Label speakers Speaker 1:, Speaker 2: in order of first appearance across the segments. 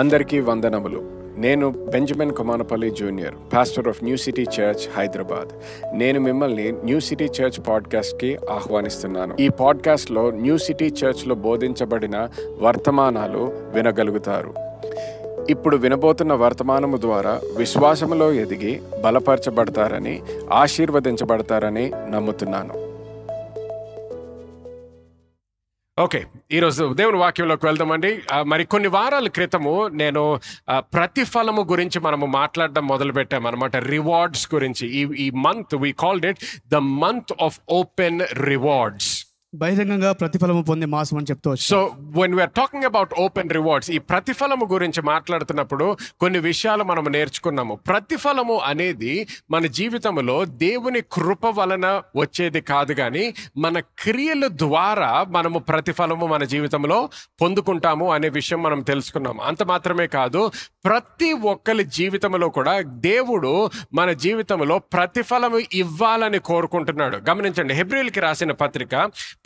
Speaker 1: అందరికీ వందనములు. నేను Benjamin Komanapalli junior, pastor of new city church, Hyderabad. నేను మిమ్మల్ని న్యూ సిటీ చర్చ్ పాడ్కాస్ట్కి ఆహ్వానిస్తున్నాను. ఈ పాడ్కాస్ట్లో న్యూ సిటీ చర్చ్లో బోధించబడిన వర్తమానాలు వినగలుగుతారు. ఇప్పుడు వినబోతున్న వర్తమానము ద్వారా విశ్వాసములో ఎదిగి బలపరచబడతారని, ఆశీర్వదించబడతారని నమ్ముతున్నాను. ఓకే, ఈరోజు దేవుని వాక్యంలోకి వెళ్దామండి. మరి కొన్ని వారాల క్రితము నేను ప్రతిఫలము గురించి మనము మాట్లాడడం మొదలుపెట్టాము అనమాట, రివార్డ్స్ గురించి. ఈ month we called it the month of open rewards.
Speaker 2: బహిరంగంగా ప్రతిఫలము పొందే మాసం అని చెప్తూ.
Speaker 1: So when we are talking about open rewards, ఈ ప్రతిఫలము గురించి మాట్లాడుతున్నప్పుడు కొన్ని విషయాలు మనం నేర్చుకున్నాము. ప్రతిఫలము అనేది మన జీవితంలో దేవుని కృప వలన వచ్చేది కాదు, కానీ మన క్రియల ద్వారా మనము ప్రతిఫలము మన జీవితంలో పొందుకుంటాము అనే విషయం మనం తెలుసుకున్నాము. అంత మాత్రమే కాదు, ప్రతి ఒక్కరి జీవితంలో కూడా దేవుడు మన జీవితంలో ప్రతిఫలము ఇవ్వాలని కోరుకుంటున్నాడు. గమనించండి, హెబ్రీయులకి రాసిన పత్రిక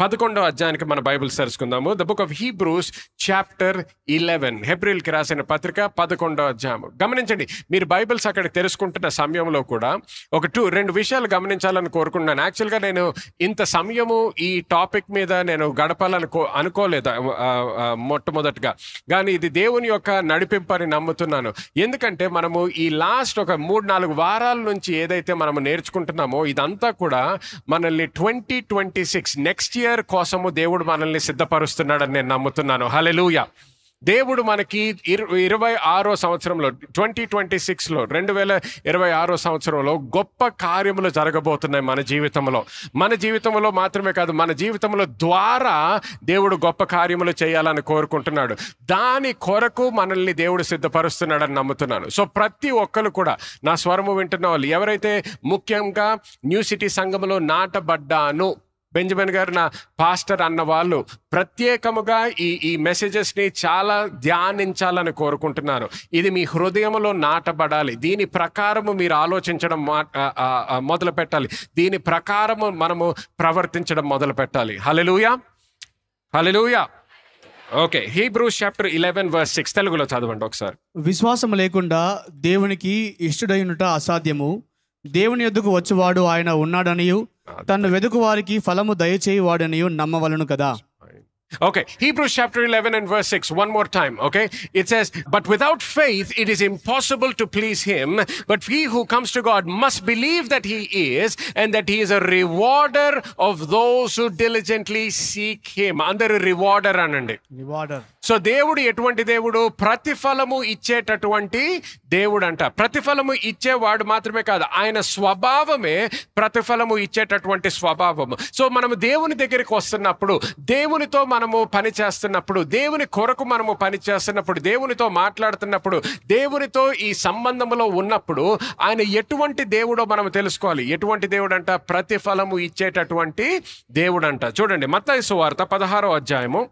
Speaker 1: 11వ అధ్యాయానికి మన బైబిల్ తెరుచుకుందాము. The book of Hebrews chapter 11. హెబ్రీయులకి రాసిన పత్రిక 11వ అధ్యాయం. గమనించండి, మీరు బైబిల్స్ అక్కడ తెరుచుకుంటున్న సమయంలో కూడా రెండు విషయాలు గమనించాలని కోరుకుంటున్నాను. యాక్చువల్గా నేను ఇంత సమయము ఈ టాపిక్ మీద నేను గడపాలని అనుకోలేదు మొట్టమొదటిగా, కానీ ఇది దేవుని యొక్క నడిపింపని నమ్ముతున్నాను. ఎందుకంటే మనము ఈ లాస్ట్ ఒక 3-4 వారాల నుంచి ఏదైతే మనము నేర్చుకుంటున్నామో ఇదంతా కూడా మనల్ని 2026 నెక్స్ట్ ఇయర్ కోసము దేవుడు మనల్ని సిద్ధపరుస్తున్నాడని నేను నమ్ముతున్నాను. హల్లెలూయా. దేవుడు మనకి 26వ సంవత్సరంలో 2026లో 2026 సంవత్సరంలో గొప్ప కార్యములు జరగబోతున్నాయి మన జీవితంలో మాత్రమే కాదు, మన జీవితంలో ద్వారా దేవుడు గొప్ప కార్యములు చేయాలని కోరుకుంటున్నాడు. దాని కొరకు మనల్ని దేవుడు సిద్ధపరుస్తున్నాడని నమ్ముతున్నాను. సో ప్రతి ఒక్కరు కూడా, నా స్వరము వింటున్న వాళ్ళు ఎవరైతే ముఖ్యంగా న్యూ సిటీ సంఘములో నాటబడ్డాను, బెంజమిన్ గారు నా పాస్టర్ అన్న వాళ్ళు ప్రత్యేకముగా ఈ మెసేజెస్ని చాలా ధ్యానించాలని కోరుకుంటున్నారు. ఇది మీ హృదయంలో నాటబడాలి. దీని ప్రకారము మీరు ఆలోచించడం మొదలు పెట్టాలి. దీని ప్రకారము మనము ప్రవర్తించడం మొదలు పెట్టాలి. Hallelujah, hallelujah. Okay, Hebrews chapter 11 verse 6 తెలుగులో చదవండి ఒకసారి.
Speaker 2: విశ్వాసం లేకుండా దేవునికి ఇష్టడైనట అసాధ్యము. దేవుని యొద్దకు వచ్చేవాడు ఆయన ఉన్నాడనియు, తన్ను వెదుకు వారికి ఫలము దయచేయువాడనియు నమ్మవలను కదా.
Speaker 1: Okay, Hebrews chapter 11 and verse 6, one more time, okay? It says, but without faith it is impossible to please him, but he who comes to God must believe that he is, and that he is a rewarder of those who diligently seek him. Andaru rewarder anandi.
Speaker 2: Rewarder.
Speaker 1: So దేవుడు ఎటువంటి దేవుడు? ప్రతిఫలము ఇచ్చేటటువంటి దేవుడు అంట. ప్రతిఫలము ఇచ్చేవాడు మాత్రమే కాదు, ఆయన స్వభావమే ప్రతిఫలము ఇచ్చేటటువంటి స్వభావము. సో మనము దేవుని దగ్గరికి వస్తున్నప్పుడు, దేవునితో మనము పని చేస్తున్నప్పుడు, దేవుని కొరకు మనము పని చేస్తున్నప్పుడు, దేవునితో మాట్లాడుతున్నప్పుడు, దేవునితో ఈ సంబంధంలో ఉన్నప్పుడు ఆయన ఎటువంటి దేవుడో మనం తెలుసుకోవాలి. ఎటువంటి దేవుడు అంట? ప్రతిఫలము ఇచ్చేటటువంటి దేవుడు అంట. చూడండి, మత్తయి సువార్త 16వ అధ్యాయము,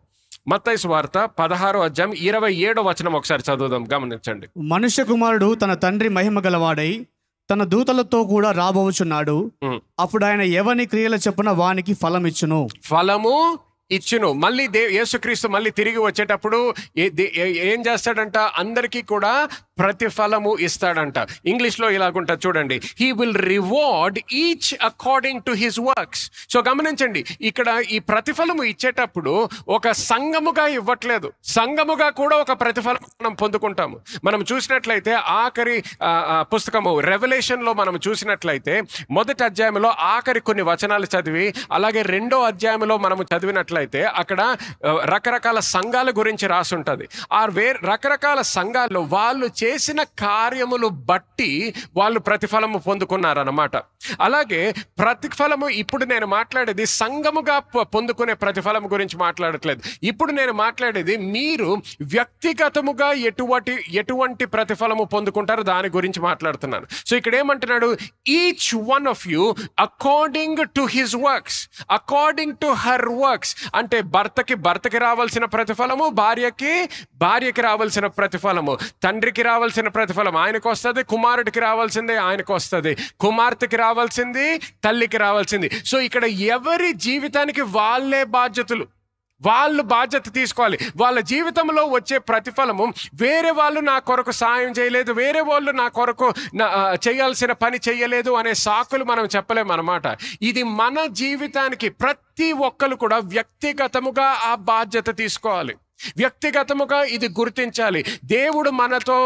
Speaker 1: మత్తయి సువార్త 16వ అధ్యాయం 27వ వచనం ఒకసారి చదువుదాం. గమనించండి.
Speaker 2: మనుష్య కుమారుడు తన తండ్రి మహిమ గలవాడై తన దూతలతో కూడా రాబోచున్నాడు. అప్పుడు ఆయన ఎవని క్రియల చొప్పున వానికి ఫలం ఇచ్చును. మళ్ళీ యేసుక్రీస్తు మళ్ళీ తిరిగి వచ్చేటప్పుడు ఏం చేస్తాడంట? అందరికీ కూడా ప్రతిఫలము ఇస్తాడంట. ఇంగ్లీష్లో ఇలాగుంటుంది చూడండి, he will reward each according to his works. So గమనించండి, ఇక్కడ ఈ ప్రతిఫలము ఇచ్చేటప్పుడు ఒక సంఘముగా ఇవ్వట్లేదు, సంఘముగా కూడా ఒక ప్రతిఫలం మనం పొందుకుంటాము. మనం చూసినట్లయితే ఆఖరి పుస్తకము రెవల్యూషన్లో మనం చూసినట్లయితే మొదటి అధ్యాయంలో ఆఖరి కొన్ని వచనాలు చదివి, అలాగే 2వ అధ్యాయంలో మనము చదివినట్లయితే అక్కడ రకరకాల సంఘాల గురించి రాసుంటుంది. రకరకాల సంఘాల్లో వాళ్ళు చేసిన కార్యములు బట్టి వాళ్ళు ప్రతిఫలము పొందుకున్నారన్నమాట. అలాగే ప్రతిఫలము, ఇప్పుడు నేను మాట్లాడేది సంఘముగా పొందుకునే ప్రతిఫలం గురించి మాట్లాడట్లేదు. ఇప్పుడు నేను మాట్లాడేది మీరు వ్యక్తిగతముగా ఎటువంటి ప్రతిఫలము పొందుకుంటారో దాని గురించి మాట్లాడుతున్నాను. సో ఇక్కడ ఏమంటున్నాడు? Each one of you according to his works, according to her works. అంటే భర్తకి రావాల్సిన ప్రతిఫలము, భార్యకి రావాల్సిన ప్రతిఫలము, తండ్రికి రావాల్సిన ప్రతిఫలం ఆయనకు వస్తుంది, కుమారుడికి రావాల్సిందే ఆయనకు వస్తుంది, కుమార్తెకి రావాల్సింది తల్లికి రావాల్సింది. సో ఇక్కడ ఎవరి జీవితానికి వాళ్ళే బాధ్యతలు.
Speaker 1: వాళ్ళు బాధ్యత తీసుకోవాలి. వాళ్ళ జీవితంలో వచ్చే ప్రతిఫలము వేరే వాళ్ళు నా కొరకు సాయం చేయలేదు, వేరే వాళ్ళు నా కొరకు చేయాల్సిన పని చేయలేదు అనే సాకులు మనం చెప్పలేము అన్నమాట. ఇది మన జీవితానికి ప్రతి ఒక్కరు కూడా వ్యక్తిగతముగా ఆ బాధ్యత తీసుకోవాలి, వ్యక్తిగతముగా ఇది గుర్తించాలి. దేవుడు మనతో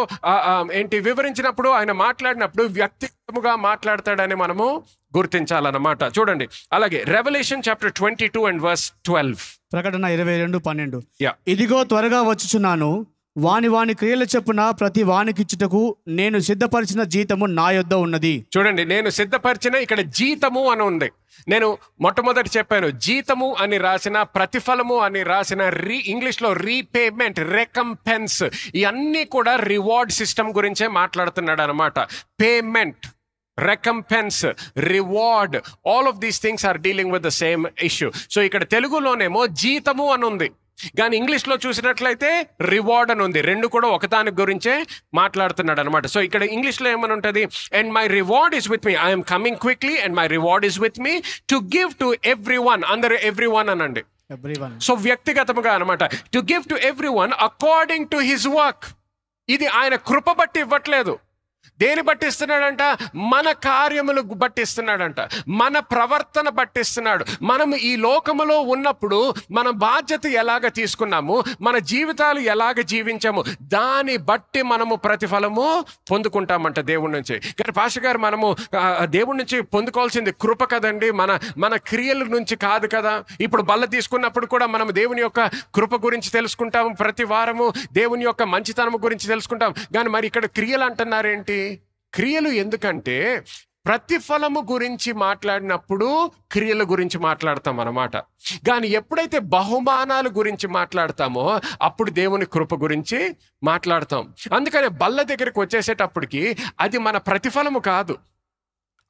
Speaker 1: వివరించినప్పుడు, ఆయన మాట్లాడినప్పుడు వ్యక్తిగతముగా మాట్లాడతాడని మనము గుర్తించాలన్నమాట. చూడండి, అలాగే రెవల్యూషన్ చాప్టర్ 22 and verse 12.
Speaker 2: ప్రకటన 22:12. ఇదిగో త్వరగా వచ్చుచున్నాను, వాని క్రియల చెప్పున ప్రతి వానికిచ్చుటకు నేను సిద్ధపరిచిన జీతము నా యొద్ద ఉన్నది.
Speaker 1: చూడండి, నేను సిద్ధపరిచిన, ఇక్కడ జీతము అని ఉంది. నేను మొట్టమొదటి చెప్పాను, జీతము అని రాసిన, ప్రతిఫలము అని రాసిన, ఇంగ్లీష్లో రీపేమెంట్, రెకంపెన్స్, ఇవన్నీ కూడా రివార్డ్ సిస్టమ్ గురించే మాట్లాడుతున్నాడు అనమాట. Payment, recompense, reward, all of these things are dealing with the same issue. So ఇక్కడ తెలుగులోనేమో జీతము అని ఉంది, కానీ ఇంగ్లీష్లో చూసినట్లయితే రివార్డ్ అని ఉంది. రెండు కూడా ఒకదాని గురించే మాట్లాడుతున్నాడు అనమాట. సో ఇక్కడ ఇంగ్లీష్లో ఏమని ఉంటుంది, and my reward is with me, I'm coming quickly and my reward is with me to give to every one. అందరూ ఎవ్రీ వన్ అనండి. సో వ్యక్తిగతముగా అనమాట. To give to every one according to his work. ఇది ఆయన కృప బట్టి ఇవ్వట్లేదు. దేని బట్టి ఇస్తున్నాడంట? మన కార్యములు బట్టి ఇస్తున్నాడంట, మన ప్రవర్తన బట్టి ఇస్తున్నాడు. మనం ఈ లోకములో ఉన్నప్పుడు మన బాధ్యత ఎలాగ తీసుకున్నాము, మన జీవితాలు ఎలాగ జీవించాము, దాన్ని బట్టి మనము ప్రతిఫలము పొందుకుంటామంట దేవుడి నుంచి. కానీ పాస్టర్ గారు, మనము దేవుడి నుంచి పొందుకోవాల్సింది కృప కదండి, మన క్రియల నుంచి కాదు కదా. ఇప్పుడు బల్ల తీసుకున్నప్పుడు కూడా మనం దేవుని యొక్క కృప గురించి తెలుసుకుంటాము, ప్రతి వారము దేవుని యొక్క మంచితనం గురించి తెలుసుకుంటాం. కానీ మరి ఇక్కడ క్రియలు అంటున్నారేంటి? క్రియలు ఎందుకంటే ప్రతిఫలము గురించి మాట్లాడినప్పుడు క్రియల గురించి మాట్లాడతాం అన్నమాట. కానీ ఎప్పుడైతే బహుమానాల గురించి మాట్లాడతామో అప్పుడు దేవుని కృప గురించి మాట్లాడతాం. అందుకని బల్ల దగ్గరికి వచ్చేసేటప్పటికి అది మన ప్రతిఫలము కాదు.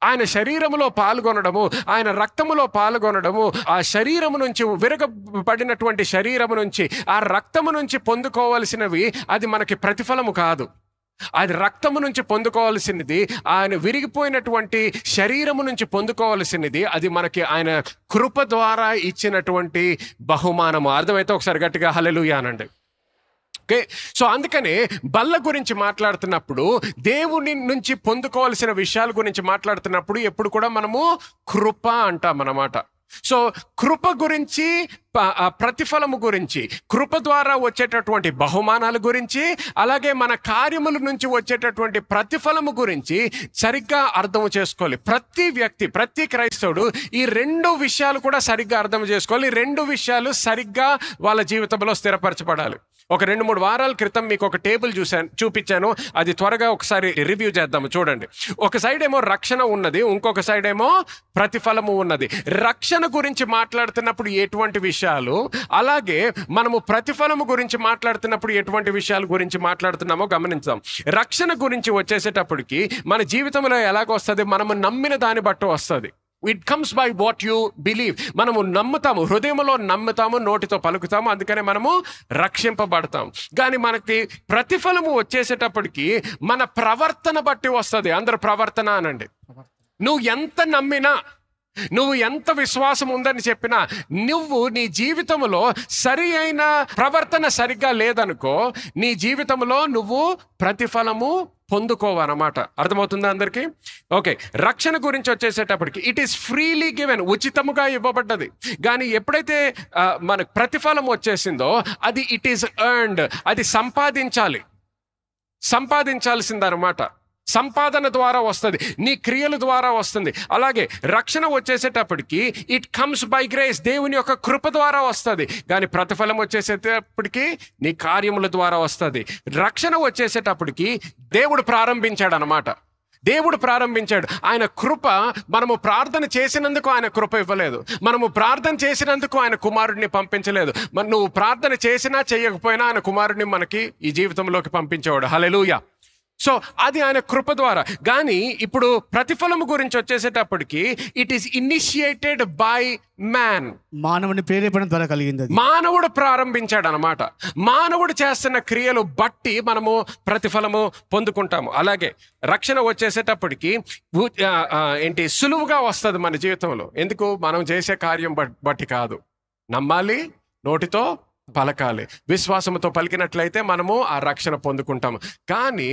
Speaker 1: ఆయన శరీరములో పాల్గొనడము, ఆయన రక్తములో పాల్గొనడము, ఆ శరీరము నుంచి, విరగబడినటువంటి శరీరము నుంచి, ఆ రక్తము నుంచి పొందుకోవలసినవి అది మనకి ప్రతిఫలము కాదు. అది రక్తము నుంచి పొందుకోవాల్సినది, ఆయన విరిగిపోయినటువంటి శరీరము నుంచి పొందుకోవాల్సినది, అది మనకి ఆయన కృప ద్వారా ఇచ్చినటువంటి బహుమానము. అర్థమైతే ఒకసారి గట్టిగా హల్లెలూయా అనండి. ఓకే, సో అందుకనే బల్ల గురించి మాట్లాడుతున్నప్పుడు, దేవుని నుంచి పొందుకోవాల్సిన విషయాల గురించి మాట్లాడుతున్నప్పుడు ఎప్పుడు కూడా మనము కృప అంటాం అన్నమాట. సో కృప గురించి, ప్రతిఫలము గురించి, కృప ద్వారా వచ్చేటటువంటి బహుమానాల గురించి, అలాగే మన కార్యముల నుంచి వచ్చేటటువంటి ప్రతిఫలము గురించి సరిగ్గా అర్థం చేసుకోవాలి. ప్రతి వ్యక్తి, ప్రతి క్రైస్తవుడు ఈ రెండు విషయాలు కూడా సరిగ్గా అర్థం చేసుకోవాలి. ఈ రెండు విషయాలు సరిగ్గా వాళ్ళ జీవితంలో స్థిరపరచబడాలి. ఒక 2-3 వారాల క్రితం మీకు ఒక టేబుల్ చూపించాను, అది త్వరగా ఒకసారి రివ్యూ చేద్దాము. చూడండి, ఒక సైడ్ ఏమో రక్షణ ఉన్నది, ఇంకొక సైడ్ ఏమో ప్రతిఫలము ఉన్నది. రక్షణ గురించి మాట్లాడుతున్నప్పుడు ఎటువంటి విషయాలు, అలాగే మనము ప్రతిఫలము గురించి మాట్లాడుతున్నప్పుడు ఎటువంటి విషయాల గురించి మాట్లాడుతున్నామో గమనించాం. రక్షణ గురించి వచ్చేసేటప్పటికి మన జీవితంలో ఎలాగొస్తుంది? మనము నమ్మిన దాన్ని బట్టి వస్తుంది. It comes by what you believe. మనము నమ్ముతాము, హృదయంలో నమ్ముతాము, నోటితో పలుకుతాము, అందుకనే మనము రక్షింపబడతాం. కానీ మనకి ప్రతిఫలము వచ్చేసేటప్పటికి మన ప్రవర్తన బట్టి వస్తుంది. అందరు ప్రవర్తన అనండి. నువ్వు ఎంత నమ్మినా, నువ్వు ఎంత విశ్వాసం ఉందని చెప్పినా, నువ్వు నీ జీవితంలో సరి అయిన ప్రవర్తన సరిగ్గా లేదనుకో, నీ జీవితంలో నువ్వు ప్రతిఫలము పొందుకోవన్నమాట. అర్థమవుతుందా అందరికీ? ఓకే, రక్షణ గురించి వచ్చేసేటప్పటికి ఇట్ ఈస్ ఫ్రీలీ గివెన్, ఉచితముగా ఇవ్వబడ్డది. కానీ ఎప్పుడైతే మనకు ప్రతిఫలం వచ్చేసిందో అది ఇట్ ఈస్ ఎర్న్డ్, అది సంపాదించాల్సిందనమాట. సంపాదన ద్వారా వస్తుంది, నీ క్రియల ద్వారా వస్తుంది. అలాగే రక్షణ వచ్చేసేటప్పటికి ఇట్ కమ్స్ బై గ్రేస్, దేవుని యొక్క కృప ద్వారా వస్తుంది. కానీ ప్రతిఫలం వచ్చేసేటప్పటికి నీ కార్యముల ద్వారా వస్తుంది. రక్షణ వచ్చేసేటప్పటికి దేవుడు ప్రారంభించాడు అన్నమాట. దేవుడు ప్రారంభించాడు. ఆయన కృప, మనము ప్రార్థన చేసినందుకు ఆయన కృప ఇవ్వలేదు, మనము ప్రార్థన చేసినందుకు ఆయన కుమారుడిని పంపించలేదు. నువ్వు ప్రార్థన చేసినా చేయకపోయినా ఆయన కుమారుడిని మనకి ఈ జీవితంలోకి పంపించేవాడు. హల్లెలూయా. సో అది ఆయన కృప ద్వారా. కానీ ఇప్పుడు ప్రతిఫలము గురించి వచ్చేసేటప్పటికి it is initiated by man,
Speaker 2: మానవుని ప్రేరేపణ ద్వారా కలిగింది.
Speaker 1: మానవుడు ప్రారంభించాడు అనమాట. మానవుడు చేస్తున్న క్రియలు బట్టి మనము ప్రతిఫలము పొందుకుంటాము. అలాగే రక్షణ వచ్చేసేటప్పటికి సులువుగా వస్తుంది మన జీవితంలో. ఎందుకు? మనం చేసే కార్యం బట్టి కాదు. నమ్మాలి, నోటితో పలకాలి. విశ్వాసంతో పలికినట్లయితే మనము ఆ రక్షణ పొందుకుంటాము. కానీ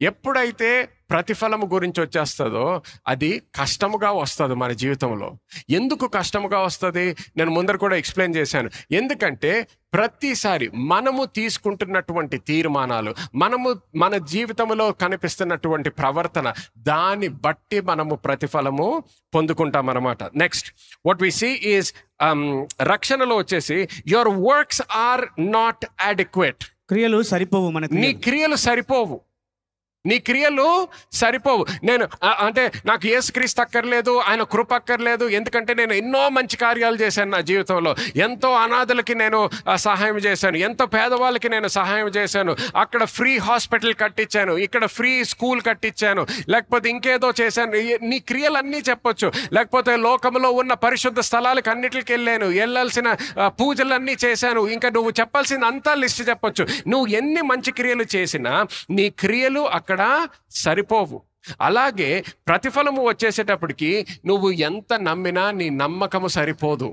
Speaker 1: ఎప్పుడైతే ప్రతిఫలము గురించి వచ్చేస్తుందో అది కష్టముగా వస్తుంది మన జీవితంలో. ఎందుకు కష్టముగా వస్తుంది నేను ముందర కూడా ఎక్స్ప్లెయిన్ చేశాను. ఎందుకంటే ప్రతిసారి మనము తీసుకుంటున్నటువంటి తీర్మానాలు, మన జీవితంలో కనిపిస్తున్నటువంటి ప్రవర్తన, దాన్ని బట్టి మనము ప్రతిఫలము పొందుకుంటాం అన్నమాట. Next what we see is రక్షణలో వచ్చేసి your works are not adequate.
Speaker 2: క్రియలు సరిపోవు.
Speaker 1: నీ క్రియలు సరిపోవు. నీ క్రియలు సరిపోవు. నేను అంటే నాకు యేసుక్రీస్తు అక్కర్లేదు, ఆయన కృప అక్కర్లేదు, ఎందుకంటే నేను ఎన్నో మంచి కార్యాలు చేశాను నా జీవితంలో. ఎంతో అనాథలకి నేను సహాయం చేశాను, ఎంతో పేదవాళ్ళకి నేను సహాయం చేశాను, అక్కడ ఫ్రీ హాస్పిటల్ కట్టించాను, ఇక్కడ ఫ్రీ స్కూల్ కట్టించాను, లేకపోతే ఇంకేదో చేశాను. నీ క్రియలన్నీ చెప్పొచ్చు. లేకపోతే లోకంలో ఉన్న పరిశుద్ధ స్థలాలకు అన్నిటికి వెళ్ళాల్సిన పూజలన్నీ చేశాను. ఇంకా నువ్వు చెప్పాల్సిన అంతా లిస్ట్ చెప్పొచ్చు. నువ్వు ఎన్ని మంచి క్రియలు చేసినా నీ క్రియలు అక్కడ సరిపోవు. అలాగే ప్రతిఫలము వచ్చేసేటప్పటికి నువ్వు ఎంత నమ్మినా నీ నమ్మకము సరిపోదు.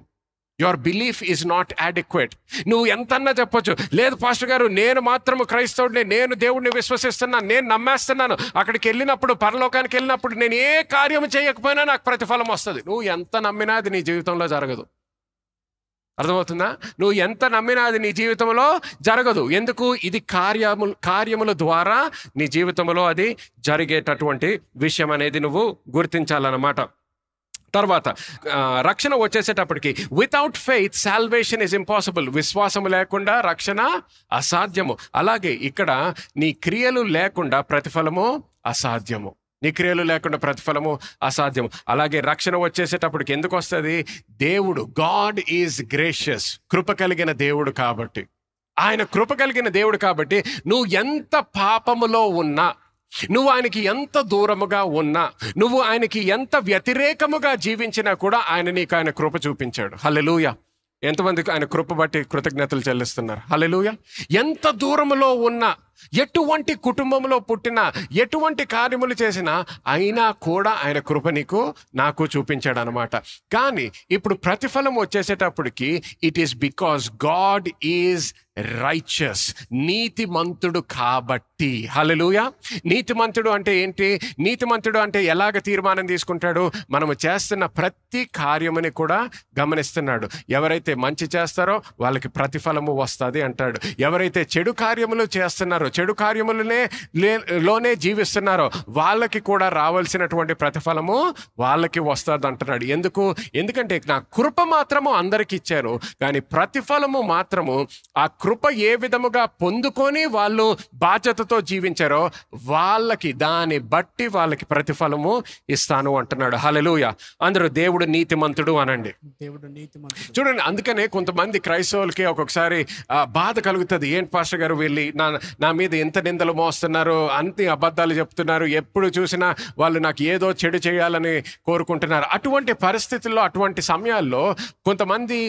Speaker 1: Your belief is not adequate. నువ్వు ఎంతన్నా చెప్పొచ్చు, లేదు పాస్టర్ గారు నేను మాత్రము క్రైస్తవుడిని, నేను దేవుడిని విశ్వసిస్తున్నాను, నేను నమ్మేస్తున్నాను, అక్కడికి వెళ్ళినప్పుడు పరలోకానికి వెళ్ళినప్పుడు నేను ఏ కార్యము చేయకపోయినా నాకు ప్రతిఫలం వస్తుంది. నువ్వు ఎంత నమ్మినా అది నీ జీవితంలో జరగదు. అర్థమవుతుందా? నువ్వు ఎంత నమ్మినా అది నీ జీవితంలో జరగదు. ఎందుకు? ఇది కార్యముల ద్వారా నీ జీవితంలో అది జరిగేటటువంటి విషయం అనేది నువ్వు గుర్తించాలన్నమాట. తర్వాత రక్షణ వచ్చేసేటప్పటికి without faith salvation is impossible. విశ్వాసము లేకుండా రక్షణ అసాధ్యము. అలాగే ఇక్కడ నీ క్రియలు లేకుండా ప్రతిఫలము అసాధ్యము. నీ క్రియలు లేకుండా ప్రతిఫలము అసాధ్యము. అలాగే రక్షణ వచ్చేసేటప్పటికి ఎందుకు వస్తుంది? దేవుడు, గాడ్ ఈజ్ గ్రేషియస్, కృప కలిగిన దేవుడు కాబట్టి, ఆయన కృప కలిగిన దేవుడు కాబట్టి నువ్వు ఎంత పాపములో ఉన్నా, నువ్వు ఆయనకి ఎంత దూరముగా ఉన్నా, నువ్వు ఆయనకి ఎంత వ్యతిరేకముగా జీవించినా కూడా ఆయన కృప చూపించాడు. హల్లెలూయా. ఎంతమందికి ఆయన కృప బట్టి కృతజ్ఞతలు చెల్లిస్తున్నారు? హల్లెలూయా. ఎంత దూరములో ఉన్నా, ఎటువంటి కుటుంబంలో పుట్టినా, ఎటువంటి కార్యములు చేసినా, అయినా కూడా ఆయన కృప నీకు నాకు చూపించాడు అనమాట. కానీ ఇప్పుడు ప్రతిఫలం వచ్చేసేటప్పటికి it is because God is righteous, నీతిమంతుడు కాబట్టి. హల్లెలూయా. నీతిమంతుడు అంటే ఏంటి? నీతిమంతుడు అంటే ఎలాగ తీర్మానం తీసుకుంటాడు? మనము చేస్తున్న ప్రతి కార్యముని కూడా గమనిస్తున్నాడు. ఎవరైతే మంచి చేస్తారో వాళ్ళకి ప్రతిఫలము వస్తుంది అంటాడు. ఎవరైతే చెడు కార్యములు చేస్తున్నారో, చెడు కార్యములలోనే జీవిస్తున్నారో వాళ్ళకి కూడా రావాల్సినటువంటి ప్రతిఫలము వాళ్ళకి వస్తుంది అంటున్నాడు. ఎందుకంటే నా కృప మాత్రము అందరికి ఇచ్చాను, కానీ ప్రతిఫలము మాత్రము ఆ కృప ఏ విధముగా పొందుకొని వాళ్ళు బాధ్యతతో జీవించారో వాళ్ళకి, దాన్ని బట్టి వాళ్ళకి ప్రతిఫలము ఇస్తాను అంటున్నాడు. హల్లెలూయా. అందరూ దేవుడు నీతిమంతుడు అనండి.
Speaker 2: దేవుడు నీతిమంతుడు.
Speaker 1: చూడండి, అందుకనే కొంతమంది క్రైస్తవులకి ఒక్కొక్కసారి బాధ కలుగుతుంది. ఏంటి పాస్టర్ గారు వెళ్ళి నా మీద ఎంత నిందలు మోస్తున్నారు, అన్ని అబద్ధాలు చెప్తున్నారు, ఎప్పుడు చూసినా వాళ్ళు నాకు ఏదో చెడు చేయాలని కోరుకుంటున్నారు. అటువంటి పరిస్థితుల్లో, అటువంటి సమయాల్లో కొంతమంది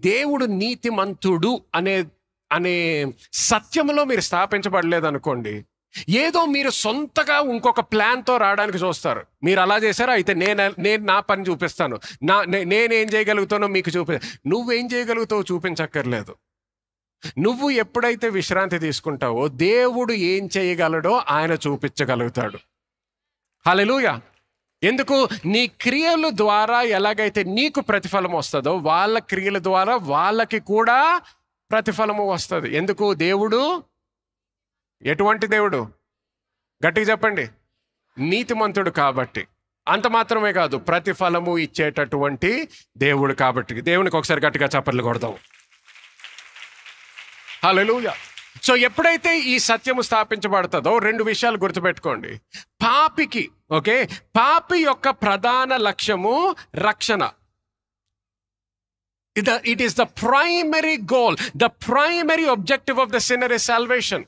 Speaker 1: దేవుడు నీతిమంతుడు అనే సత్యంలో మీరు స్థాపించబడలేదు అనుకోండి, ఏదో మీరు సొంతగా ఇంకొక ప్లాన్తో రావడానికి చూస్తారు. మీరు అలా చేశారా, అయితే నేను నా పని చూపిస్తాను, నేనేం చేయగలుగుతానో మీకు నువ్వేం చేయగలుగుతావో చూపించక్కర్లేదు. నువ్వు ఎప్పుడైతే విశ్రాంతి తీసుకుంటావో దేవుడు ఏం చేయగలడో ఆయన చూపించగలుగుతాడు. హల్లెలూయా. ఎందుకు? నీ క్రియల ద్వారా ఎలాగైతే నీకు ప్రతిఫలం వస్తుందో వాళ్ళ క్రియల ద్వారా వాళ్ళకి కూడా ప్రతిఫలము వస్తుంది. ఎందుకు? దేవుడు ఎటువంటి దేవుడు? గట్టిగా చెప్పండి. నీతిమంతుడు కాబట్టి. అంత మాత్రమే కాదు, ప్రతిఫలము ఇచ్చేటటువంటి దేవుడు కాబట్టి. దేవునికి ఒకసారి గట్టిగా చప్పట్లు కొడదాం. హల్లెలూయా. సో ఎప్పుడైతే ఈ సత్యము స్థాపించబడుతుందో రెండు విషయాలు గుర్తుపెట్టుకోండి. పాపి యొక్క ప్రధాన లక్ష్యము రక్షణ. It is the primary goal, the primary objective of the sinner is salvation.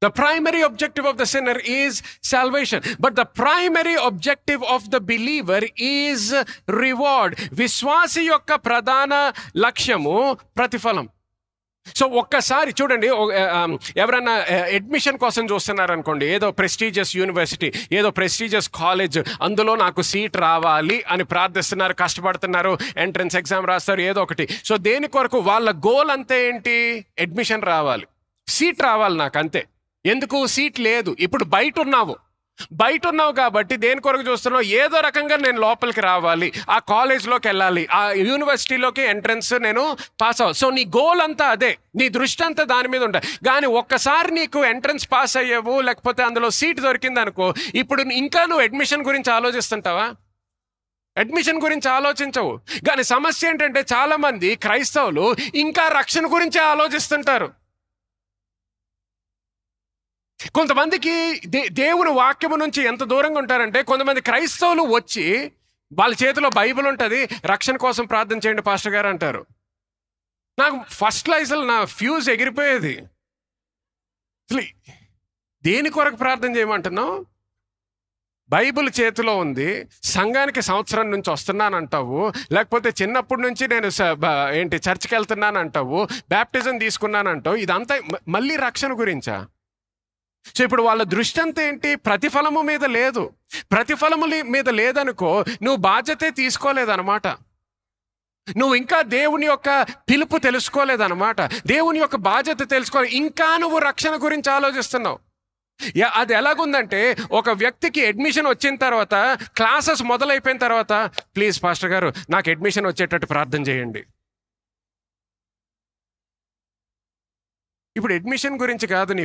Speaker 1: The primary objective of the sinner is salvation. But the primary objective of the believer is reward. విశ్వాసి యొక్క ప్రధాన లక్ష్యము ప్రతిఫలం. సో ఒక్కసారి చూడండి, ఎవరన్నా admission కోసం చూస్తున్నారు అనుకోండి, ఏదో ప్రెస్టీజియస్ యూనివర్సిటీ, ఏదో ప్రెస్టీజియస్ కాలేజ్, అందులో నాకు సీట్ రావాలి అని ప్రార్థిస్తున్నారు, కష్టపడుతున్నారు, ఎంట్రన్స్ ఎగ్జామ్ రాస్తారు, ఏదో ఒకటి. సో దేని కొరకు వాళ్ళ గోల్ అంతే ఏంటి? అడ్మిషన్ రావాలి, సీట్ రావాలి నాకు, అంతే. ఎందుకు? సీట్ లేదు. ఇప్పుడు బయట ఉన్నావు కాబట్టి దేని కొరకు చూస్తున్నావు? ఏదో రకంగా నేను లోపలికి రావాలి, ఆ కాలేజ్లోకి వెళ్ళాలి, ఆ యూనివర్సిటీలోకి ఎంట్రన్స్ నేను పాస్ అవ్వాలి. సో నీ గోల్ అంతా అదే, నీ దృష్టి అంతా దాని మీద ఉంటుంది. కానీ ఒక్కసారి నీకు ఎంట్రన్స్ పాస్ అయ్యావు, లేకపోతే అందులో సీట్ దొరికింది అనుకో, ఇప్పుడు ఇంకా నువ్వు అడ్మిషన్ గురించి ఆలోచిస్తుంటావా? అడ్మిషన్ గురించి ఆలోచించవు. కానీ సమస్య ఏంటంటే చాలామంది క్రైస్తవులు ఇంకా రక్షణ గురించే ఆలోచిస్తుంటారు. కొంతమందికి దేవుని వాక్యము నుంచి ఎంత దూరంగా ఉంటారంటే, కొంతమంది క్రైస్తవులు వచ్చి వాళ్ళ చేతిలో బైబిల్ ఉంటుంది, రక్షణ కోసం ప్రార్థన చేయండి పాస్టర్ గారు అంటారు. నాకు ఫస్ట్లో అసలు నా ఫ్యూజ్ ఎగిరిపోయేది. అసలు దేని కొరకు ప్రార్థన చేయమంటున్నావు? బైబిల్ చేతిలో ఉంది, సంఘానికి సంవత్సరం నుంచి వస్తున్నానంటావు, లేకపోతే చిన్నప్పటి నుంచి నేను చర్చికి వెళ్తున్నాను అంటావు, బ్యాప్టిజం తీసుకున్నానంటావు, ఇదంతా మళ్ళీ రక్షణ గురించా? సో ఇప్పుడు వాళ్ళ దృష్టి అంతా ఏంటి? ప్రతిఫలము మీద లేదు. ప్రతిఫలము మీద లేదనుకో, నువ్వు బాధ్యతే తీసుకోలేదన్నమాట. నువ్వు ఇంకా దేవుని యొక్క పిలుపు తెలుసుకోలేదన్నమాట. దేవుని యొక్క బాధ్యత తెలుసుకోవాలి. ఇంకా నువ్వు రక్షణ గురించి ఆలోచిస్తున్నావు. అది ఎలాగుందంటే, ఒక వ్యక్తికి అడ్మిషన్ వచ్చిన తర్వాత, క్లాసెస్ మొదలైపోయిన తర్వాత, ప్లీజ్ పాస్టర్ గారు నాకు అడ్మిషన్ వచ్చేటట్టు ప్రార్థన చేయండి. ఇప్పుడు అడ్మిషన్ గురించి కాదు నీ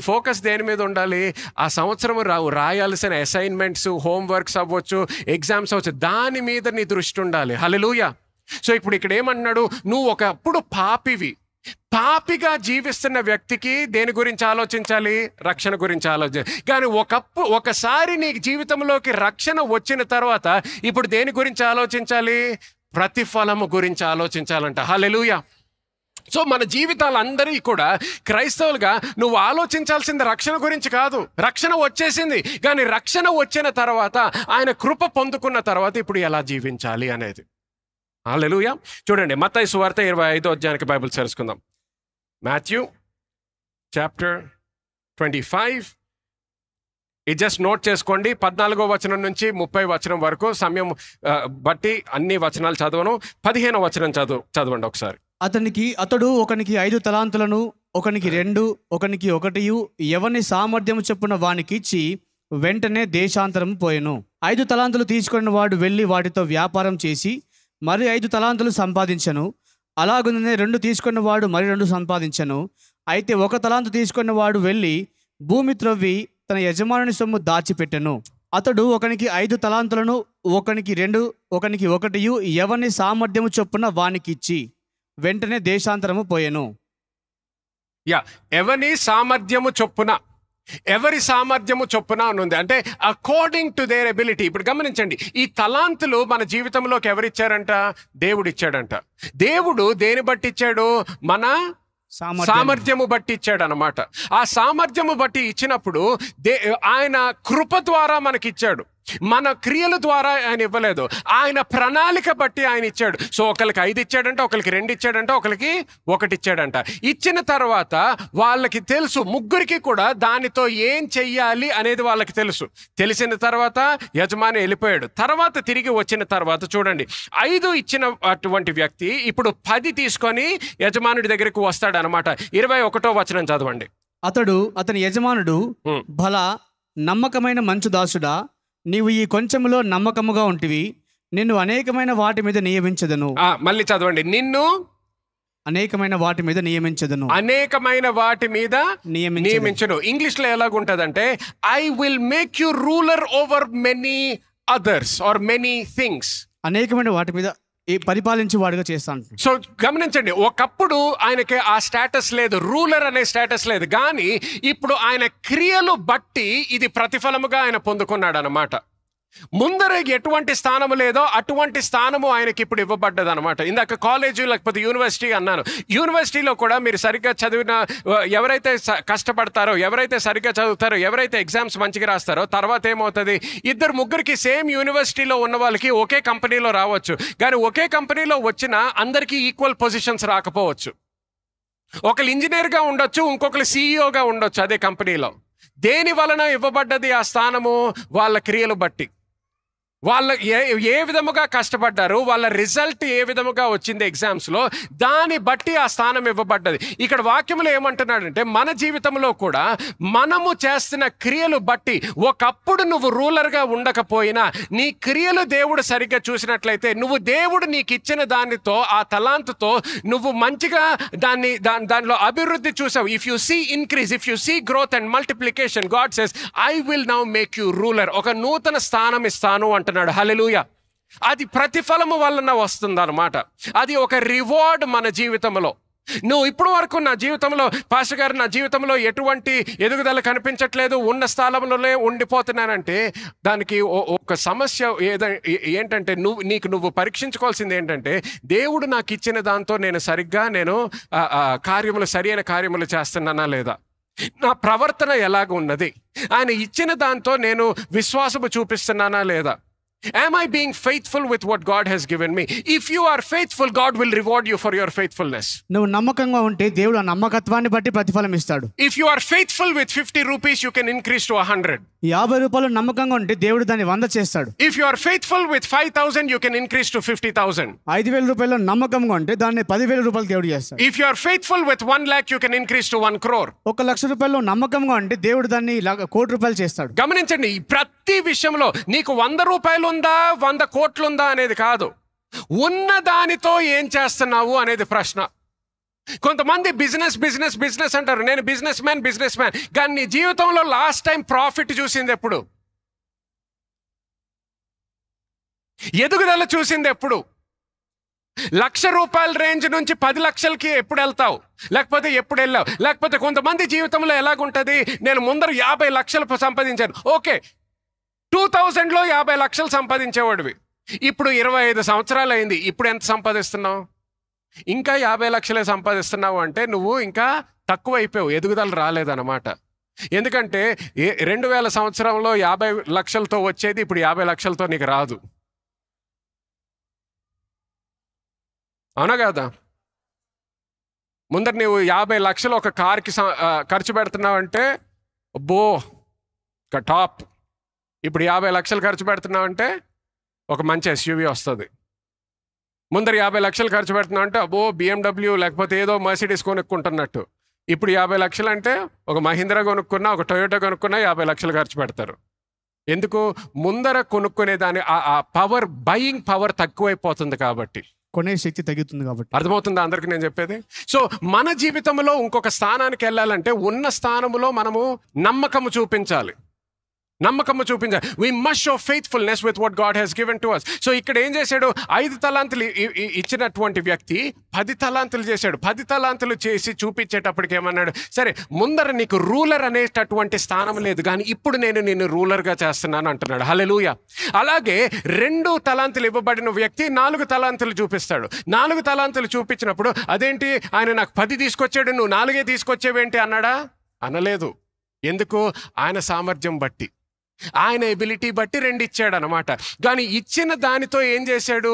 Speaker 1: ఫోకస్ దేని మీద ఉండాలి? ఆ సంవత్సరం రాయాల్సిన అసైన్మెంట్స్, హోంవర్క్స్ అవ్వచ్చు, ఎగ్జామ్స్ అవ్వచ్చు, దాని మీద నీ దృష్టి ఉండాలి. హల్లెలూయా. సో ఇప్పుడు ఇక్కడ ఏమన్నాడు? నువ్వు ఒకప్పుడు పాపిగా జీవిస్తున్న వ్యక్తికి దేని గురించి ఆలోచించాలి? రక్షణ గురించి ఆలోచించాలి. కానీ ఒకసారి నీ జీవితంలోకి రక్షణ వచ్చిన తర్వాత ఇప్పుడు దేని గురించి ఆలోచించాలి? ప్రతిఫలము గురించి ఆలోచించాలంట. హల్లెలూయా. సో మన జీవితాలందరి కూడా క్రైస్తవులుగా నువ్వు ఆలోచించాల్సింది రక్షణ గురించి కాదు. రక్షణ వచ్చేసింది, కానీ రక్షణ వచ్చిన తర్వాత, ఆయన కృప పొందుకున్న తర్వాత ఇప్పుడు ఎలా జీవించాలి అనేది. హల్లెలూయా. చూడండి, మత్తయి సువార్త 25వ అధ్యాయానికి బైబిల్ తెరుచుకుందాం. Matthew chapter 25. ఇది జస్ట్ నోట్ చేసుకోండి. 14వ వచనం నుంచి 30వ వచనం వరకు, సమయం బట్టి అన్ని వచనాలు చదవను. 15వ వచనం చదవండి ఒకసారి.
Speaker 2: అతడు ఒకనికి 5 తలాంతులను, ఒకనికి 2, ఒకనికి 1, ఎవని సామర్థ్యము చొప్పున వానికి ఇచ్చి వెంటనే దేశాంతరం పోయెను. 5 తలాంతులు తీసుకున్న వాడు వెళ్ళి వాటితో వ్యాపారం చేసి మరి 5 తలాంతులు సంపాదించెను. అలాగునే 2 తీసుకున్న వాడు మరి 2 సంపాదించెను. అయితే 1 తలాంతు తీసుకున్న వాడు వెళ్ళి భూమి త్రవ్వి తన యజమానుని సొమ్ము దాచిపెట్టెను. అతడు ఒకనికి 5 తలాంతులను, ఒకనికి 2, ఒకనికి 1, ఎవని సామర్థ్యము చొప్పున వానికి ఇచ్చి వెంటనే దేశాంతరము పోయెను.
Speaker 1: ఎవరి సామర్థ్యము చొప్పున అని ఉంది. అంటే అకార్డింగ్ టు దేర్ ఎబిలిటీ. ఇప్పుడు గమనించండి, ఈ తలాంతులు మన జీవితంలోకి ఎవరిచ్చారంట? దేవుడు ఇచ్చాడంట. దేవుడు దేని బట్టి ఇచ్చాడు? మన సామర్థ్యము బట్టి ఇచ్చాడు అన్నమాట. ఆ సామర్థ్యము బట్టి ఇచ్చినప్పుడు ఆయన కృప ద్వారా మనకిచ్చాడు. మన క్రియల ద్వారా ఆయన ఇవ్వలేదు, ఆయన ప్రణాళిక బట్టి ఆయన ఇచ్చాడు. సో ఒకరికి 5 ఇచ్చాడంట, ఒకరికి 2 ఇచ్చాడంట, ఒకరికి 1 ఇచ్చాడంట. ఇచ్చిన తర్వాత వాళ్ళకి తెలుసు, ముగ్గురికి కూడా దానితో ఏం చెయ్యాలి అనేది వాళ్ళకి తెలిసిన తర్వాత యజమాని వెళ్ళిపోయాడు. తర్వాత తిరిగి వచ్చిన తర్వాత చూడండి, 5 ఇచ్చిన అటువంటి వ్యక్తి ఇప్పుడు 10 తీసుకొని యజమానుడి దగ్గరికి వస్తాడు అనమాట. 21వ వచనం చదవండి.
Speaker 2: అతని యజమానుడు, భలా నమ్మకమైన మంచు దాసుడా, నీవు ఈ కొంచెములో నమ్మకముగా ఉంటివి, నిన్ను అనేకమైన వాటి మీద నియమించదను.
Speaker 1: మళ్ళీ చదవండి. నిన్ను
Speaker 2: అనేకమైన వాటి మీద నియమించదను.
Speaker 1: అనేకమైన వాటి మీద నియమించను. ఇంగ్లీష్ లో ఎలాగుంటదంటే, I will make you ruler over many others or many things.
Speaker 2: అనేకమైన వాటి మీద పరిపాలించి వాడిగా చేస్తాను.
Speaker 1: సో గమనించండి, ఒకప్పుడు ఆయనకి ఆ స్టేటస్ లేదు, రూలర్ అనే స్టేటస్ లేదు. కానీ ఇప్పుడు ఆయన క్రియలు బట్టి ఇది ప్రతిఫలముగా ఆయన పొందుకున్నాడు అన్నమాట. ముందర ఎటువంటి స్థానము లేదో అటువంటి స్థానము ఆయనకి ఇప్పుడు ఇవ్వబడ్డది అనమాట. ఇందాక కాలేజీ లేకపోతే యూనివర్సిటీ అన్నాను. యూనివర్సిటీలో కూడా మీరు సరిగ్గా చదివిన, ఎవరైతే కష్టపడతారో, ఎవరైతే సరిగ్గా చదువుతారో, ఎవరైతే ఎగ్జామ్స్ మంచిగా రాస్తారో, తర్వాత ఏమవుతుంది? 2-3కి సేమ్ యూనివర్సిటీలో ఉన్న వాళ్ళకి ఒకే కంపెనీలో రావచ్చు. కానీ ఒకే కంపెనీలో వచ్చిన అందరికీ ఈక్వల్ పొజిషన్స్ రాకపోవచ్చు. ఒకళ్ళు ఇంజనీర్గా ఉండొచ్చు, ఇంకొకరు సీఈఓగా ఉండొచ్చు అదే కంపెనీలో. దేని వలన ఇవ్వబడ్డది ఆ స్థానము? వాళ్ళ క్రియలు బట్టి. వాళ్ళ ఏ విధముగా కష్టపడ్డారు, వాళ్ళ రిజల్ట్ ఏ విధముగా వచ్చింది ఎగ్జామ్స్లో, దాన్ని బట్టి ఆ స్థానం ఇవ్వబడ్డది. ఇక్కడ వాక్యంలో ఏమంటున్నాడంటే మన జీవితంలో కూడా మనము చేస్తున్న క్రియలు బట్టి, ఒకప్పుడు నువ్వు రూలర్గా ఉండకపోయినా నీ క్రియలు దేవుడు సరిగ్గా చూసినట్లయితే, నువ్వు దేవుడు నీకు ఇచ్చిన దానితో, ఆ తలాంతుతో నువ్వు మంచిగా దానిలో అభివృద్ధి చూసావు. If you see increase, if you see growth and multiplication, God says I will now make you ruler. ఒక నూతన స్థానం ఇస్తాను అంటున్నాడు. హల్లెలూయా. అది ప్రతిఫలము వలన వస్తుందన్నమాట. అది ఒక రివార్డ్ మన జీవితంలో. నువ్వు ఇప్పుడు వరకు నా జీవితంలో, పాస్టర్ గారు నా జీవితంలో ఎటువంటి ఎదుగుదల కనిపించట్లేదు, ఉన్న స్థలంలోనే ఉండిపోతున్నానంటే దానికి ఒక సమస్య ఏంటంటే నువ్వు పరీక్షించుకోవాల్సింది ఏంటంటే, దేవుడు నాకు ఇచ్చిన దాంతో నేను సరిగ్గా సరైన కార్యములు చేస్తున్నానా లేదా, నా ప్రవర్తన ఎలాగ ఉన్నది, ఆయన ఇచ్చిన దాంతో నేను విశ్వాసము చూపిస్తున్నానా లేదా. Am I being faithful with what God has given me? If you are faithful, God will reward you for your faithfulness.
Speaker 2: నువ్వు నమ్మకంగా ఉంటే దేవుడు ఆ నమ్మకత్వాన్ని బట్టి ప్రతిఫలం ఇస్తాడు.
Speaker 1: If you are faithful with 50 rupees, you can increase to 100.
Speaker 2: 50 రూపాయలు నమ్మకంగా ఉంటే దేవుడు దాన్ని 100 చేస్తాడు.
Speaker 1: If you are faithful with 5,000, you can increase to 50,000.
Speaker 2: 5,000 రూపాయలు నమ్మకంగా ఉంటే దాన్ని 10,000 రూపాయలు దేవుడు చేస్తాడు.
Speaker 1: If you are faithful with 1 lakh, you can increase to 1 crore.
Speaker 2: 1 లక్ష రూపాయలు నమ్మకంగా ఉంటే దేవుడు దాన్ని 1 కోటి రూపాయలు చేస్తాడు.
Speaker 1: గమనించండి, ప్రతి విషయంలో నీకు 100 రూపాయలు ఉందా, 100 కోట్లు ఉందా అనేది కాదు, ఉన్న దానితో ఏం చేస్తున్నావు అనేది ప్రశ్న. కొంతమంది బిజినెస్ అంటారు. నేను బిజినెస్ మ్యాన్, కానీ నీ జీవితంలో లాస్ట్ టైం ప్రాఫిట్ చూసింది ఎప్పుడు? ఎదుగుదల చూసింది ఎప్పుడు? 1,00,000 రూపాయల రేంజ్ నుంచి 10 లక్షలకి ఎప్పుడు వెళ్తావు? లేకపోతే ఎప్పుడు వెళ్ళావు? లేకపోతే కొంతమంది జీవితంలో ఎలాగుంటుంది, నేను ముందర 50 లక్షలు సంపాదించాను. ఓకే, 2000లో 50 లక్షలు సంపాదించేవాడివి, ఇప్పుడు 25 సంవత్సరాలు అయింది, ఇప్పుడు ఎంత సంపాదిస్తున్నావు? ఇంకా 50 లక్షలే సంపాదిస్తున్నావు అంటే నువ్వు ఇంకా తక్కువ అయిపోయావు, ఎదుగుదల రాలేదన్నమాట. ఎందుకంటే 2000 సంవత్సరంలో 50 లక్షలతో వచ్చేది ఇప్పుడు 50 లక్షలతో నీకు రాదు. అవునా కాదా? ముందర నువ్వు 50 లక్షలు ఒక కార్కి ఖర్చు పెడుతున్నావు అంటే అబ్బో టాప్. ఇప్పుడు 50 లక్షలు ఖర్చు పెడుతున్నావు అంటే ఒక మంచి ఎస్యూవీ వస్తుంది. ముందర 50 లక్షలు ఖర్చు పెడుతున్నావు అంటే అబ్బో BMW లేకపోతే ఏదో మర్సిడీస్ కొనుక్కుంటున్నట్టు. ఇప్పుడు 50 లక్షలు అంటే ఒక మహీంద్రా కొనుక్కున్నా, ఒక టొయోటా కొనుక్కున్నా 50 లక్షలు ఖర్చు పెడతారు. ఎందుకు? ముందర కొనుక్కునే దాని ఆ పవర్, బయింగ్ పవర్ తక్కువైపోతుంది కాబట్టి,
Speaker 2: కొనే శక్తి తగ్గుతుంది కాబట్టి.
Speaker 1: అర్థమవుతుందా అందరికి నేను చెప్పేది? సో మన జీవితంలో ఇంకొక స్థానానికి వెళ్ళాలంటే ఉన్న స్థానములో మనము నమ్మకము చూపించాలి. We must show faithfulness with what God has given to us. So ఇక్కడ ఏం చేశాడు? 5 తలాంతులు ఇచ్చినటువంటి వ్యక్తి 10 తలాంతులు చేశాడు. 10 తలాంతులు చేసి చూపించేటప్పటికి ఏమన్నాడు? సరే, ముందర నీకు రూలర్ అనేటటువంటి స్థానం లేదు, కానీ ఇప్పుడు నేను నిన్ను రూలర్గా చేస్తున్నాను అంటున్నాడు. హల్లెలూయా. అలాగే 2 తలాంతులు ఇవ్వబడిన వ్యక్తి 4 తలాంతులు చూపిస్తాడు. 4 తలాంతులు చూపించినప్పుడు అదేంటి, ఆయన నాకు 10 తీసుకొచ్చాడు, నువ్వు 4 తీసుకొచ్చేవేంటి అన్నాడా? అనలేదు. ఎందుకు? ఆయన సామర్థ్యం బట్టి, ఆయన ఎబిలిటీ బట్టి 2 ఇచ్చాడు అనమాట. కానీ ఇచ్చిన దానితో ఏం చేశాడు?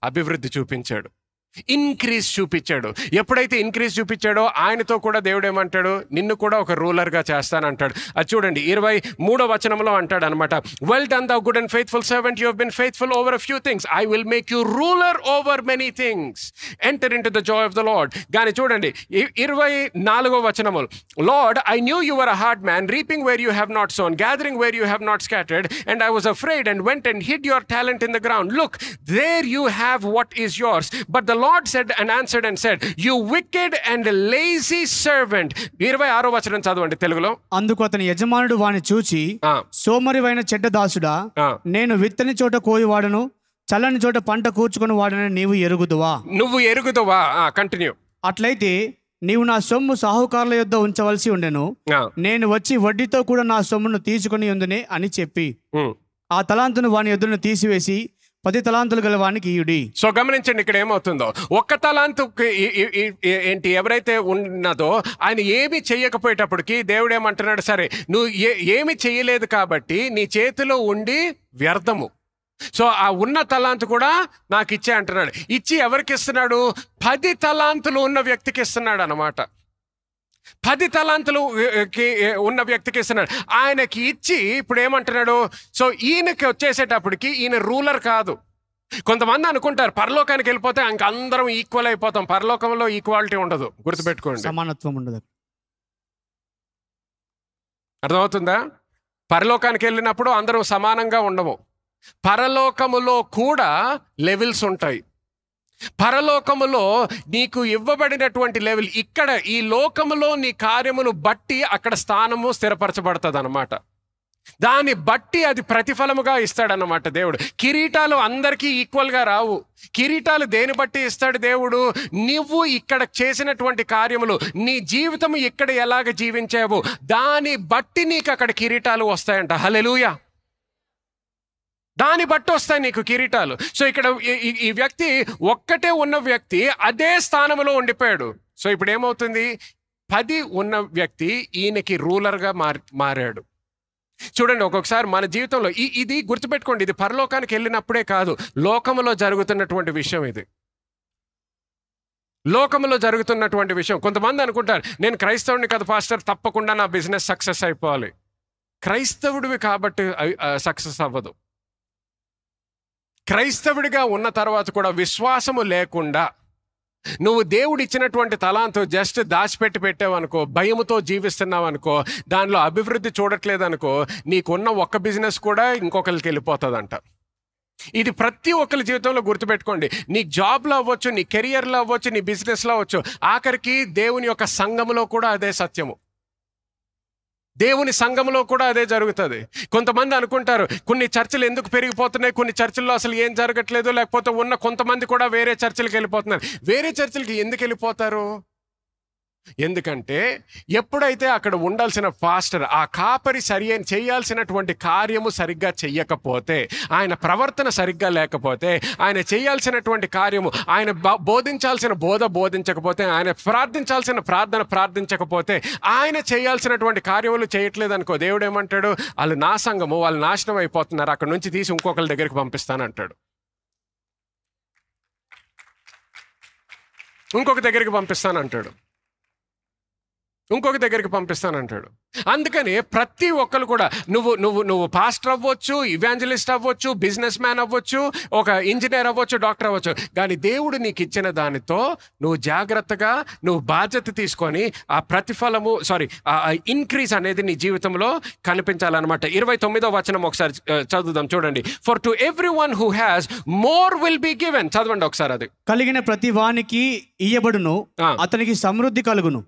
Speaker 1: అభివృద్ధి చూపించాడు, ఇంక్రీజ్ చూపించాడు. ఎప్పుడైతే ఇంక్రీజ్ చూపించాడో ఆయనతో కూడా దేవుడు ఏమంటాడు? నిన్ను కూడా ఒక రూలర్గా చేస్తానంటాడు. అది చూడండి 23వ వచనంలో అంటాడు అనమాట, well done thou good and faithful servant, you have been faithful over a few things, I will make you ruler over many things, enter into the joy of the Lord. కానీ చూడండి 24వ వచనము, Lord, I knew you were a hard man, reaping where you have not sown, gathering where you have not scattered, and I was afraid and went and hid your talent in the ground. Look, there you have what is yours. But the Lord said and answered and said, you wicked and lazy servant. 26వ వచనం చదవండి తెలుగులో. అందుకు అతని యజమానుడు వాని చూచి, సోమరివైన చెడ్డ దాసుడా, నేను విత్తని చోట కోయివాడను, చల్లని చోట పంట కూర్చుకొని వాడనని నీవు ఎరుగుదువా. కంటిన్యూ. అట్లయితే నీవు నా సొమ్ము సాహుకారుల యొద్ద ఉంచవలసి ఉండెను, నేను వచ్చి వడ్డీతో కూడా నా సొమ్మును తీసుకుని ఉందునే అని చెప్పి ఆ తలాంతును వాని యొద్దను తీసివేసి 10 తలాంతులు గల వానికి ఇయుడి. సో గమనించండి ఇక్కడ ఏమవుతుందో. 1 తలాంతు ఏంటి ఎవరైతే ఉన్నదో ఆయన ఏమి చెయ్యకపోయేటప్పటికి దేవుడు ఏమంటున్నాడు? సరే, నువ్వు ఏమి చెయ్యలేదు కాబట్టి నీ చేతిలో ఉండి వ్యర్థము, సో ఆ ఉన్న తలాంతు కూడా నాకు ఇచ్చే అంటున్నాడు. ఇచ్చి ఎవరికి ఇస్తున్నాడు? 10 తలాంతులు ఉన్న వ్యక్తికి ఇస్తున్నాడు అనమాట. 10 తలాంతులు ఉన్న వ్యక్తికి ఇస్తున్నాడు. ఆయనకి ఇచ్చి ఇప్పుడు ఏమంటున్నాడు, సో ఈయనకి వచ్చేసేటప్పటికి ఈయన రూలర్ కాదు. కొంతమంది అనుకుంటారు పరలోకానికి వెళ్ళిపోతే ఇంక అందరం ఈక్వల్ అయిపోతాం. పరలోకంలో ఈక్వాలిటీ ఉండదు, గుర్తుపెట్టుకోండి.
Speaker 2: సమానత్వం ఉండదు.
Speaker 1: అర్థమవుతుందా? పరలోకానికి వెళ్ళినప్పుడు అందరం సమానంగా ఉండము. పరలోకములో కూడా లెవెల్స్ ఉంటాయి. పరలోకములో నీకు ఇవ్వబడినటువంటి లెవెల్ ఇక్కడ ఈ లోకములో నీ కార్యమును బట్టి అక్కడ స్థానము స్థిరపరచబడుతుంది అన్నమాట. దాన్ని బట్టి అది ప్రతిఫలముగా ఇస్తాడన్నమాట దేవుడు. కిరీటాలు అందరికీ ఈక్వల్గా రావు. కిరీటాలు దేని బట్టి ఇస్తాడు దేవుడు? నువ్వు ఇక్కడ చేసినటువంటి కార్యములు, నీ జీవితం ఇక్కడ ఎలాగ జీవించావు దాన్ని బట్టి నీకు అక్కడ కిరీటాలు వస్తాయంట. హల్లెలూయా. దాన్ని బట్టి వస్తాయి నీకు కిరీటాలు. సో ఇక్కడ ఈ వ్యక్తి ఒక్కటే ఉన్న వ్యక్తి అదే స్థానంలో ఉండిపోయాడు. సో ఇప్పుడు ఏమవుతుంది? 10 ఉన్న వ్యక్తి ఈయనకి రూలర్గా మారాడు. చూడండి, ఒక్కొక్కసారి మన జీవితంలో ఇది గుర్తుపెట్టుకోండి, ఇది పరలోకానికి వెళ్ళినప్పుడే కాదు, లోకములో జరుగుతున్నటువంటి విషయం. ఇది లోకములో జరుగుతున్నటువంటి విషయం. కొంతమంది అనుకుంటారు నేను క్రైస్తవుడిని కదా పాస్టర్, తప్పకుండా నా బిజినెస్ సక్సెస్ అయిపోవాలి. క్రైస్తవుడివి కాబట్టి సక్సెస్ అవ్వదు. క్రైస్తవుడిగా ఉన్న తర్వాత కూడా విశ్వాసము లేకుండా నువ్వు దేవుడు ఇచ్చినటువంటి తలాంతో జస్ట్ దాచిపెట్టి పెట్టావనుకో, భయముతో జీవిస్తున్నావు అనుకో, దానిలో అభివృద్ధి చూడట్లేదు అనుకో, నీకున్న ఒక్క బిజినెస్ కూడా ఇంకొకరికి వెళ్ళిపోతుందంట. ఇది ప్రతి ఒక్కరి జీవితంలో గుర్తుపెట్టుకోండి. నీ జాబ్లో అవ్వచ్చు, నీ కెరియర్లో అవ్వచ్చు, నీ బిజినెస్లో అవ్వచ్చు, ఆఖరికి దేవుని యొక్క సంఘములో కూడా అదే సత్యము. దేవుని సంఘంలో కూడా అదే జరుగుతుంది. కొంతమంది అనుకుంటారు కొన్ని చర్చలు ఎందుకు పెరిగిపోతున్నాయి, కొన్ని చర్చల్లో అసలు ఏం జరగట్లేదు, లేకపోతే ఉన్న కొంతమంది కూడా వేరే చర్చలకు వెళ్ళిపోతున్నారు. వేరే చర్చలకి ఎందుకు వెళ్ళిపోతారు? ఎందుకంటే ఎప్పుడైతే అక్కడ ఉండాల్సిన పాస్టర్, ఆ కాపరి చేయాల్సినటువంటి కార్యము సరిగ్గా చెయ్యకపోతే, ఆయన ప్రవర్తన సరిగ్గా లేకపోతే, ఆయన చేయాల్సినటువంటి కార్యము, ఆయన బోధించాల్సిన బోధించకపోతే, ఆయన ప్రార్థించాల్సిన ప్రార్థించకపోతే, ఆయన చేయాల్సినటువంటి కార్యములు చేయట్లేదు అనుకో, దేవుడు ఏమంటాడు? వాళ్ళు నా సంఘము, వాళ్ళు నాశనం అయిపోతున్నారు, అక్కడ నుంచి తీసి ఇంకొకరి దగ్గరికి పంపిస్తానంటాడు. ఇంకొక దగ్గరికి పంపిస్తానంటాడు. అందుకని ప్రతి ఒక్కరు కూడా నువ్వు పాస్టర్ అవ్వచ్చు, ఇవాంజలిస్ట్ అవ్వచ్చు, బిజినెస్ మ్యాన్ అవ్వచ్చు, ఒక ఇంజనీర్ అవ్వచ్చు, డాక్టర్ అవ్వచ్చు, కానీ దేవుడు నీకు ఇచ్చిన దానితో నువ్వు జాగ్రత్తగా నువ్వు బాధ్యత తీసుకొని ఆ ప్రతిఫలము ఆ ఇంక్రీజ్ అనేది నీ జీవితంలో కనిపించాలన్నమాట. 29వ వచనం ఒకసారి చదువుదాం, చూడండి. For to every one who has more will be given. చదవండి ఒకసారి. అది
Speaker 2: కలిగిన ప్రతి వానికి ఇయ్యబడును, అతనికి సమృద్ధి కలుగును,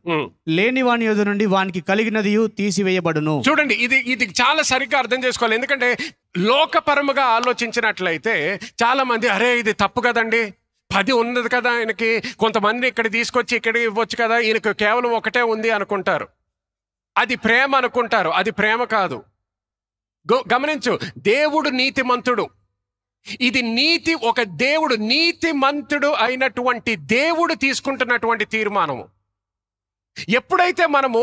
Speaker 2: లేని వాని యొద్ద నుండి వానికి కలిగినది తీసివేయబడును.
Speaker 1: చూడండి, ఇది చాలా సరిగ్గా అర్థం చేసుకోవాలి. ఎందుకంటే లోకపరముగా ఆలోచించినట్లయితే చాలా మంది అరే ఇది తప్పు కదండి, 10 ఉన్నది కదా ఆయనకి, కొంతమంది ఇక్కడ తీసుకొచ్చి ఇక్కడ ఇవ్వచ్చు కదా, ఈయనకు కేవలం ఒకటే ఉంది అనుకుంటారు. అది ప్రేమ అనుకుంటారు. అది ప్రేమ కాదు. గమనించు, దేవుడు నీతిమంతుడు. ఇది ఒక దేవుడు, నీతిమంతుడు అయినటువంటి దేవుడు తీసుకుంటున్నటువంటి తీర్మానము. ఎప్పుడైతే మనము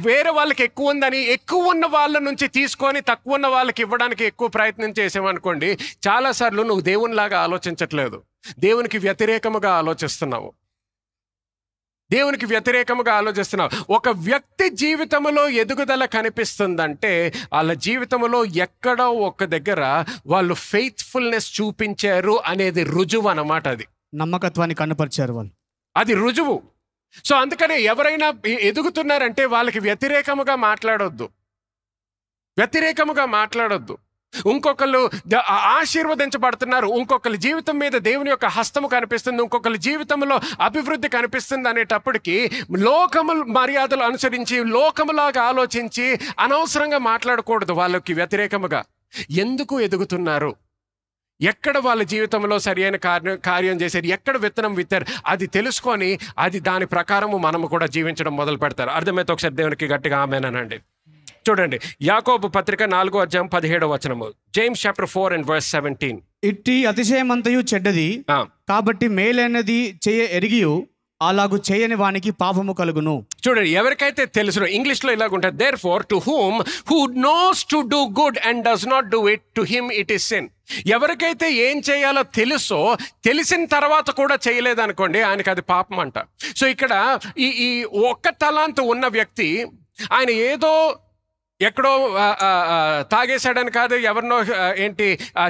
Speaker 1: వేరే వాళ్ళకి ఎక్కువ ఉందని ఎక్కువ ఉన్న వాళ్ళ నుంచి తీసుకొని తక్కువ ఉన్న వాళ్ళకి ఇవ్వడానికి ఎక్కువ ప్రయత్నం చేసామనుకోండి, చాలాసార్లు నువ్వు దేవునిలాగా ఆలోచించట్లేదు, దేవునికి వ్యతిరేకముగా ఆలోచిస్తున్నావు. ఒక వ్యక్తి జీవితంలో ఎదుగుదల కనిపిస్తుందంటే వాళ్ళ జీవితంలో ఎక్కడో ఒక దగ్గర వాళ్ళు ఫెయిత్ఫుల్నెస్ చూపించారు అనేది రుజువు అన్నమాట. అది
Speaker 2: నమ్మకత్వాన్ని కనపరిచారు వాళ్ళు,
Speaker 1: అది రుజువు. సో అందుకనే ఎవరైనా ఎదుగుతున్నారంటే వాళ్ళకి వ్యతిరేకముగా మాట్లాడొద్దు. ఇంకొకళ్ళు ఆశీర్వదించబడుతున్నారు, ఇంకొకరి జీవితం మీద దేవుని యొక్క హస్తము కనిపిస్తుంది, ఇంకొకరి జీవితంలో అభివృద్ధి కనిపిస్తుంది అనేటప్పటికీ లోకము మర్యాదలు అనుసరించి, లోకములాగా ఆలోచించి అనవసరంగా మాట్లాడకూడదు. వాళ్ళకి వ్యతిరేకముగా ఎందుకు ఎదుగుతున్నారు, ఎక్కడ వాళ్ళ జీవితంలో సరైన కార్యం చేశారు, ఎక్కడ విత్తనం విత్తారు, అది తెలుసుకొని అది దాని ప్రకారము మనము కూడా జీవించడం మొదలు పెడతారు. అర్థమైతే ఒకసారి దేవునికి గట్టిగా ఆమేనండి. చూడండి, యాకోబు పత్రిక 4వ అధ్యాయం 17వ వచనము. James chapter 4 and verse 17.
Speaker 2: ఇట్టి అతిశయమంతయు చెడ్డది, కాబట్టి మేలైనది చేయ ఎరిగియు అలాగు చేయని వానికి పాపము కలుగును.
Speaker 1: చూడండి, ఎవరికైతే తెలుసునో, ఇంగ్లీష్లో ఇలాగుంటుంది, therefore to whom who knows to do good and does not do it, to him it is sin. ఎవరికైతే ఏం చేయాలో తెలుసో, తెలిసిన తర్వాత కూడా చేయలేదనుకోండి, ఆయనకి అది పాపం అంట. సో ఇక్కడ ఈ ఒక్క తలాంతు ఉన్న వ్యక్తి, ఆయన ఏదో ఎక్కడో తాగేశాడని కాదు, ఎవరినో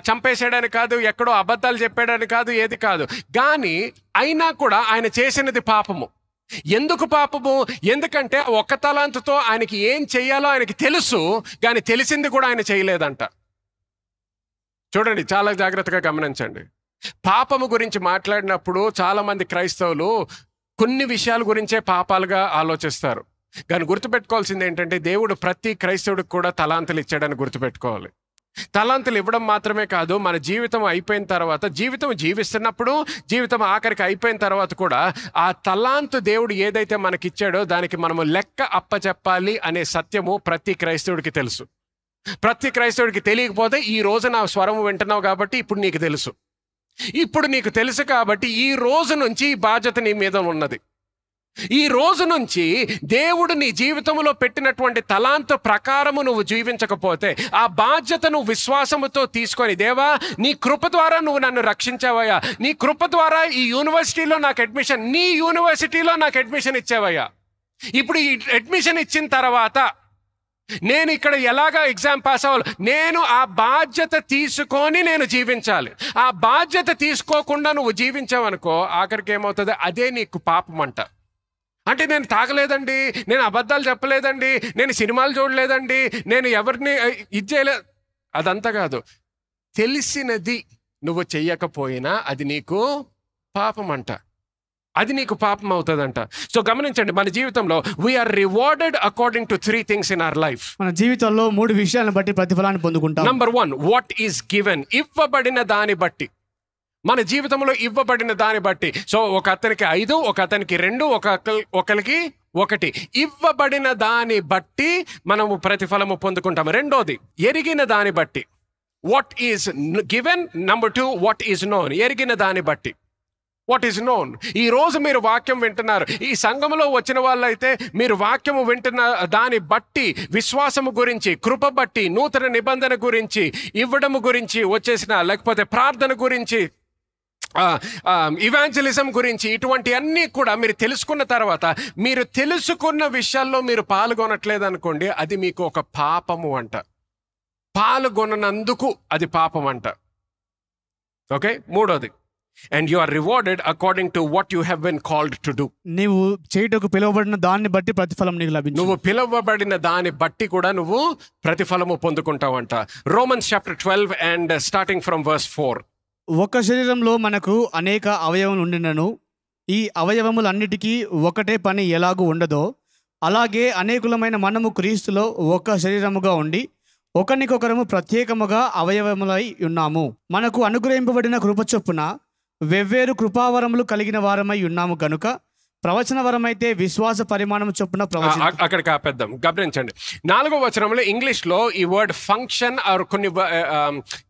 Speaker 1: చంపేశాడని కాదు, ఎక్కడో అబద్ధాలు చెప్పాడని కాదు, ఏది కాదు, కానీ అయినా కూడా ఆయన చేసినది పాపము. ఎందుకు పాపము? ఎందుకంటే ఒక్క తలాంతుతో ఆయనకి ఏం చెయ్యాలో ఆయనకి తెలుసు, కానీ తెలిసింది కూడా ఆయన చేయలేదంట. చూడండి, చాలా జాగ్రత్తగా గమనించండి. పాపము గురించి మాట్లాడినప్పుడు చాలామంది క్రైస్తవులు కొన్ని విషయాల గురించే పాపాలుగా ఆలోచిస్తారు. కానీ గుర్తుపెట్టుకోవాల్సింది ఏంటంటే, దేవుడు ప్రతి క్రైస్తవుడికి కూడా తలాంతులు ఇచ్చాడని గుర్తుపెట్టుకోవాలి. తలాంతులు ఇవ్వడం మాత్రమే కాదు, మన జీవితం అయిపోయిన తర్వాత, జీవితం జీవిస్తున్నప్పుడు, జీవితం ఆఖరికి అయిపోయిన తర్వాత కూడా ఆ తలాంతు దేవుడు ఏదైతే మనకిచ్చాడో దానికి మనము లెక్క అప్పచెప్పాలి అనే సత్యము ప్రతి క్రైస్తవుడికి తెలుసు. ప్రతి క్రైస్తవుడికి తెలియకపోతే, ఈ రోజు నా స్వరము వింటున్నావు కాబట్టి ఇప్పుడు నీకు తెలుసు. ఇప్పుడు నీకు తెలుసు కాబట్టి ఈ రోజు నుంచి ఈ బాధ్యత నీ మీద ఉన్నది. ఈ రోజు నుంచి దేవుడు నీ జీవితంలో పెట్టినటువంటి తలాంతు ప్రకారము నువ్వు జీవించకపోతే, ఆ బాధ్యత నువ్వు విశ్వాసముతో తీసుకొని, దేవా నీ కృప ద్వారా నువ్వు నన్ను రక్షించావయ్యా, నీ కృప ద్వారా ఈ యూనివర్సిటీలో నాకు అడ్మిషన్, నీ యూనివర్సిటీలో నాకు అడ్మిషన్ ఇచ్చావయ్యా, ఇప్పుడు ఈ అడ్మిషన్ ఇచ్చిన తర్వాత నేను ఇక్కడ ఎలాగా ఎగ్జామ్ పాస్ అవ్వాలి, నేను ఆ బాధ్యత తీసుకొని నేను జీవించాలి. ఆ బాధ్యత తీసుకోకుండా నువ్వు జీవించావనుకో, ఆఖరికి ఏమవుతుంది? అదే నీకు పాపం అంట. అంటే నేను తాగలేదండి, నేను అబద్ధాలు చెప్పలేదండి, నేను సినిమాలు చూడలేదండి, నేను ఎవరిని ఇది చేయలేదు, అదంతా కాదు. తెలిసినది నువ్వు చెయ్యకపోయినా అది నీకు పాపం అంట. అది నీకు పాపం అవుతుందంట. సో గమనించండి, మన జీవితంలో we are rewarded according to 3 things in our life.
Speaker 2: మన జీవితంలో 3 విషయాలను బట్టి ప్రతిఫలాన్ని పొందుకుంటాం.
Speaker 1: నంబర్ 1, వాట్ ఈస్ గివెన్, ఇవ్వబడిన దాన్ని బట్టి. మన జీవితంలో ఇవ్వబడిన దాన్ని బట్టి. సో ఒక అతనికి 5, ఒక అతనికి 2, ఒకరికి 1. ఇవ్వబడిన దాన్ని బట్టి మనము ప్రతిఫలము పొందుకుంటాము. రెండోది, ఎరిగిన దాన్ని బట్టి. What is given. Number 2, what is known. ఎరిగిన దాన్ని బట్టి. What is known. ఈ రోజు మీరు వాక్యం వింటున్నారు, ఈ సంఘంలో వచ్చిన వాళ్ళైతే మీరు వాక్యము వింటున్న దాన్ని బట్టి, విశ్వాసము గురించి, కృప బట్టి, నూతన నిబంధన గురించి, ఇవ్వడము గురించి వచ్చేసిన, లేకపోతే ప్రార్థన గురించి, ఇవాంజలిజం గురించి, ఇటువంటి అన్నీ కూడా మీరు తెలుసుకున్న తర్వాత, మీరు తెలుసుకున్న విషయాల్లో మీరు పాల్గొనట్లేదు అనుకోండి, అది మీకు ఒక పాపము అంట. పాల్గొనందుకు అది పాపం అంట. ఓకే. మూడోది, and you are rewarded according to what you have been called to do.
Speaker 2: నీవు చేయటకు పిలువబడిన దాన్ని బట్టి ప్రతిఫలం నీకు లభించును.
Speaker 1: నువ్వు పిలువబడిన దాన్ని బట్టి కూడా నువ్వు ప్రతిఫలము పొందుకుంటావంట. Romans chapter 12 and starting from verse 4.
Speaker 2: ఒక శరీరంలో మనకు అనేక అవయవములు ఉండినను, ఈ అవయవములన్నిటికీ ఒకటే పని ఎలాగూ ఉండదో, అలాగే అనేకులమైన మనము క్రీస్తులో ఒక శరీరముగా ఉండి ఒకరికొకరము ప్రత్యేకముగా అవయవములై ఉన్నాము. మనకు అనుగ్రహింపబడిన కృప చొప్పున వెవ్వేరు కృపావరములు కలిగిన వారమై ఉన్నాము గనుక, ప్రవచన వరమైతే విశ్వాస పరిమాణం చొప్పున
Speaker 1: అక్కడికి ఆపేద్దాం. గమనించండి, 4వ వచనంలో ఇంగ్లీష్లో ఈ వర్డ్ ఫంక్షన్ ఆర్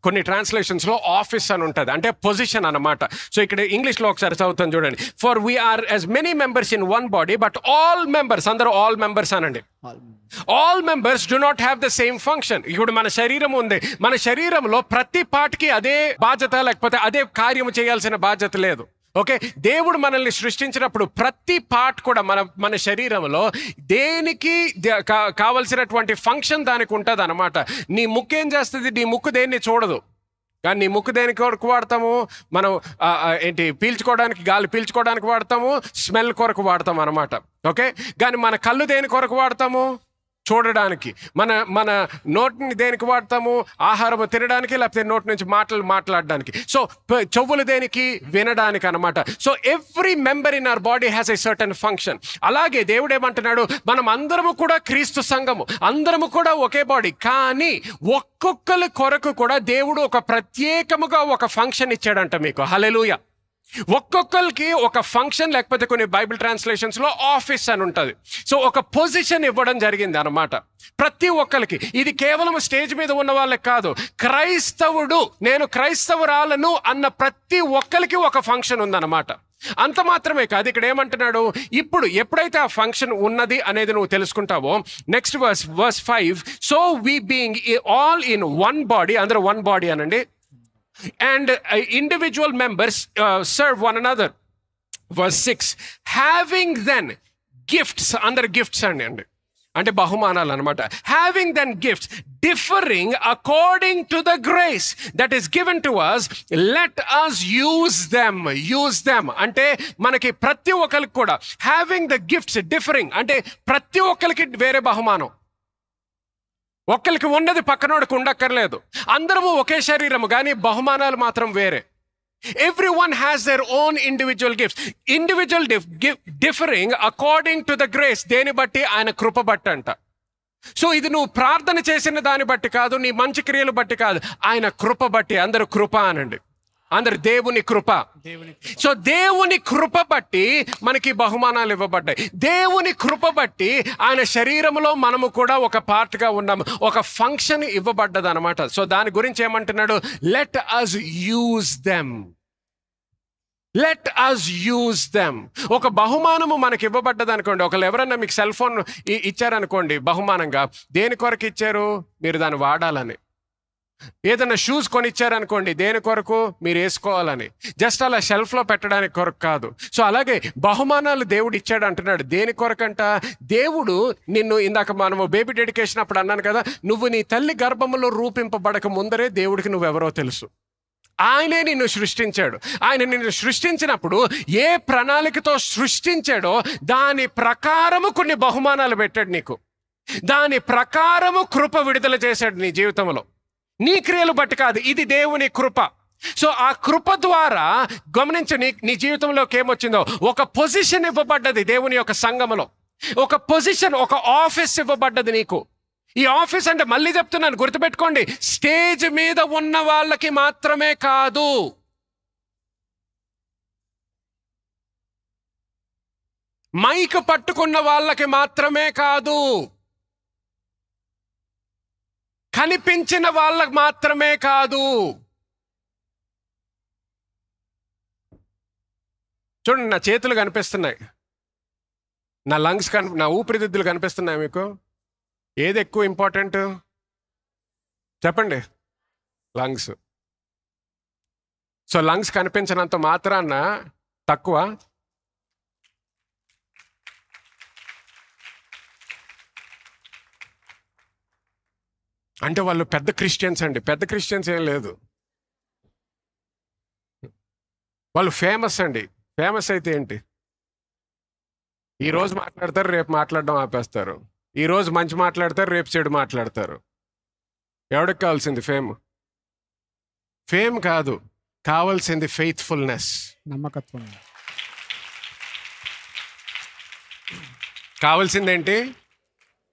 Speaker 1: కొన్ని ట్రాన్స్లేషన్స్ లో ఆఫీస్ అని ఉంటుంది, అంటే పొజిషన్ అన్నమాట. సో ఇక్కడ ఇంగ్లీష్లో ఒకసారి చదువుతాను చూడండి. For we are as many members in one body but all members, అందరూ ఆల్ మెంబర్స్ అనండి. All members do not have the same function. ఇప్పుడు మన శరీరం ఉంది, మన శరీరంలో ప్రతి పార్ట్కి అదే బాధ్యత, లేకపోతే అదే కార్యము చేయాల్సిన బాధ్యత లేదు. ఓకే. దేవుడు మనల్ని సృష్టించినప్పుడు ప్రతి పార్ట్ కూడా మన శరీరంలో దేనికి కావలసినటువంటి ఫంక్షన్ దానికి ఉంటుంది అన్నమాట. నీ ముక్కు ఏం చేస్తుంది? నీ ముక్కు దేన్ని చూడదు, కానీ నీ ముక్కు దేనికి కొరకు వాడతాము? మనం పీల్చుకోవడానికి, గాలి పీల్చుకోవడానికి వాడతాము, స్మెల్ కొరకు వాడతాము అనమాట. ఓకే. కానీ మన కళ్ళు దేని కొరకు వాడతాము? చూడడానికి. మన నోటిని దేనికి వాడతాము? ఆహారం తినడానికి, లేకపోతే నోటి నుంచి మాట్లాడడానికి. సో చెవులు దేనికి? వినడానికి అనమాట. So every member in our body has a certain function. అలాగే దేవుడు ఏమంటున్నాడు? మనం అందరము కూడా క్రీస్తు సంఘము, అందరము కూడా ఒకే బాడీ, కానీ ఒక్కొక్కరి కొరకు కూడా దేవుడు ఒక ప్రత్యేకముగా ఒక ఫంక్షన్ ఇచ్చాడంట మీకు. హల్లెలూయా. ఒక్కొక్కరికి ఒక ఫంక్షన్, లేకపోతే కొన్ని బైబిల్ ట్రాన్స్లేషన్స్లో ఆఫీస్ అని ఉంటుంది. సో ఒక పొజిషన్ ఇవ్వడం జరిగింది అనమాట ప్రతి ఒక్కరికి. ఇది కేవలం స్టేజ్ మీద ఉన్న వాళ్ళకి కాదు, క్రైస్తవుడు, నేను క్రైస్తవురాలను అన్న ప్రతి ఒక్కరికి ఒక ఫంక్షన్ ఉందన్నమాట. అంత మాత్రమే కాదు, ఇక్కడ ఏమంటున్నాడు, ఇప్పుడు ఎప్పుడైతే ఆ ఫంక్షన్ ఉన్నది అనేది నువ్వు తెలుసుకుంటావో, next verse 5, so we being all in one body, అందరూ వన్ బాడీ అనండి, and individual members serve one another. Verse 6, having then gifts, అందరు గిఫ్ట్స్ అండి, అంటే బహుమానాలు అనమాట. Having then gifts differing according to the grace that is given to us, let us use them అంటే మనకి ప్రతి ఒక్కరికి కూడా హ్యావింగ్ ద గిఫ్ట్స్ డిఫరింగ్ అంటే ప్రతి ఒక్కరికి వేరే బహుమానం. ఒక్కరికి ఉన్నది పక్కనోడికి ఉండక్కర్లేదు. అందరము ఒకే శరీరము, కానీ బహుమానాలు మాత్రం వేరే. Everyone has their own individual gifts. Individual differing according to the grace. దేని బట్టి? ఆయన కృప బట్టి అంట. సో ఇది నువ్వు ప్రార్థన చేసిన దాన్ని బట్టి కాదు, నీ మంచి క్రియలు బట్టి కాదు, ఆయన కృప బట్టి. అందరూ కృప అనండి, అందరు దేవుని కృప. సో దేవుని కృప బట్టి మనకి బహుమానాలు ఇవ్వబడ్డాయి. దేవుని కృప బట్టి ఆయన శరీరంలో మనము కూడా ఒక పార్ట్గా ఉన్నాము, ఒక ఫంక్షన్ ఇవ్వబడ్డది అనమాట. సో దాని గురించి ఏమంటున్నాడు, let us use them, let us use them. ఒక బహుమానము మనకి ఇవ్వబడ్డది అనుకోండి. ఒకళ్ళు ఎవరన్నా మీకు సెల్ ఫోన్ ఇచ్చారనుకోండి బహుమానంగా, దేని కొరకు ఇచ్చారు? మీరు దాన్ని వాడాలని. ఏదైనా షూస్ కొనిచ్చారనుకోండి, దేని కొరకు? మీరు వేసుకోవాలని, జస్ట్ అలా షెల్ఫ్లో పెట్టడానికి కొరకు కాదు. సో అలాగే బహుమానాలు దేవుడు ఇచ్చాడు అంటున్నాడు. దేని కొరకంట? దేవుడు నిన్ను, ఇందాక మనము బేబీ డెడికేషన్ అప్పుడు అన్నాను కదా, నువ్వు నీ తల్లి గర్భంలో రూపింపబడక ముందరే దేవుడికి నువ్వెవరో తెలుసు. ఆయనే నిన్ను సృష్టించాడు. ఆయన నిన్ను సృష్టించినప్పుడు ఏ ప్రణాళికతో సృష్టించాడో దాని ప్రకారము కొన్ని బహుమానాలు పెట్టాడు నీకు. దాని ప్రకారము కృప విడుదల చేశాడు నీ జీవితంలో. నీ క్రియలు బట్టి కాదు, ఇది దేవుని కృప. సో ఆ కృప ద్వారా గమనించు, నీ జీవితంలోకి ఏమొచ్చిందో, ఒక పొజిషన్ ఇవ్వబడ్డది దేవుని యొక్క సంఘములో. ఒక పొజిషన్, ఒక ఆఫీస్ ఇవ్వబడ్డది నీకు. ఈ ఆఫీస్ అంటే మళ్ళీ చెప్తున్నాను, గుర్తుపెట్టుకోండి, స్టేజ్ మీద ఉన్న వాళ్ళకి మాత్రమే కాదు. మైక్ పట్టుకున్న వాళ్ళకి మాత్రమే కాదు, కనిపించిన వాళ్ళకి మాత్రమే కాదు. చూడండి, నా చేతులు కనిపిస్తున్నాయి, నా లంగ్స్ నా ఊపిరితిత్తులు కనిపిస్తున్నాయి. మీకు ఏది ఎక్కువ ఇంపార్టెంట్ చెప్పండి? లంగ్స్. సో లంగ్స్ కనిపించినంత మాత్రాన తక్కువ? అంటే వాళ్ళు పెద్ద క్రిస్టియన్స్ అండి. పెద్ద క్రిస్టియన్స్ ఏం లేదు, వాళ్ళు ఫేమస్ అండి. ఫేమస్ అయితే ఏంటి? ఈరోజు మాట్లాడతారు, రేపు మాట్లాడడం ఆపేస్తారు. ఈరోజు మంచి మాట్లాడతారు, రేపు చెడు మాట్లాడతారు. ఎవడికి కావాల్సింది ఫేమ్? ఫేమ్ కాదు, కావాల్సింది ఫెయిత్ఫుల్నెస్,
Speaker 2: నమ్మకత్వం.
Speaker 1: కావాల్సిందేంటి?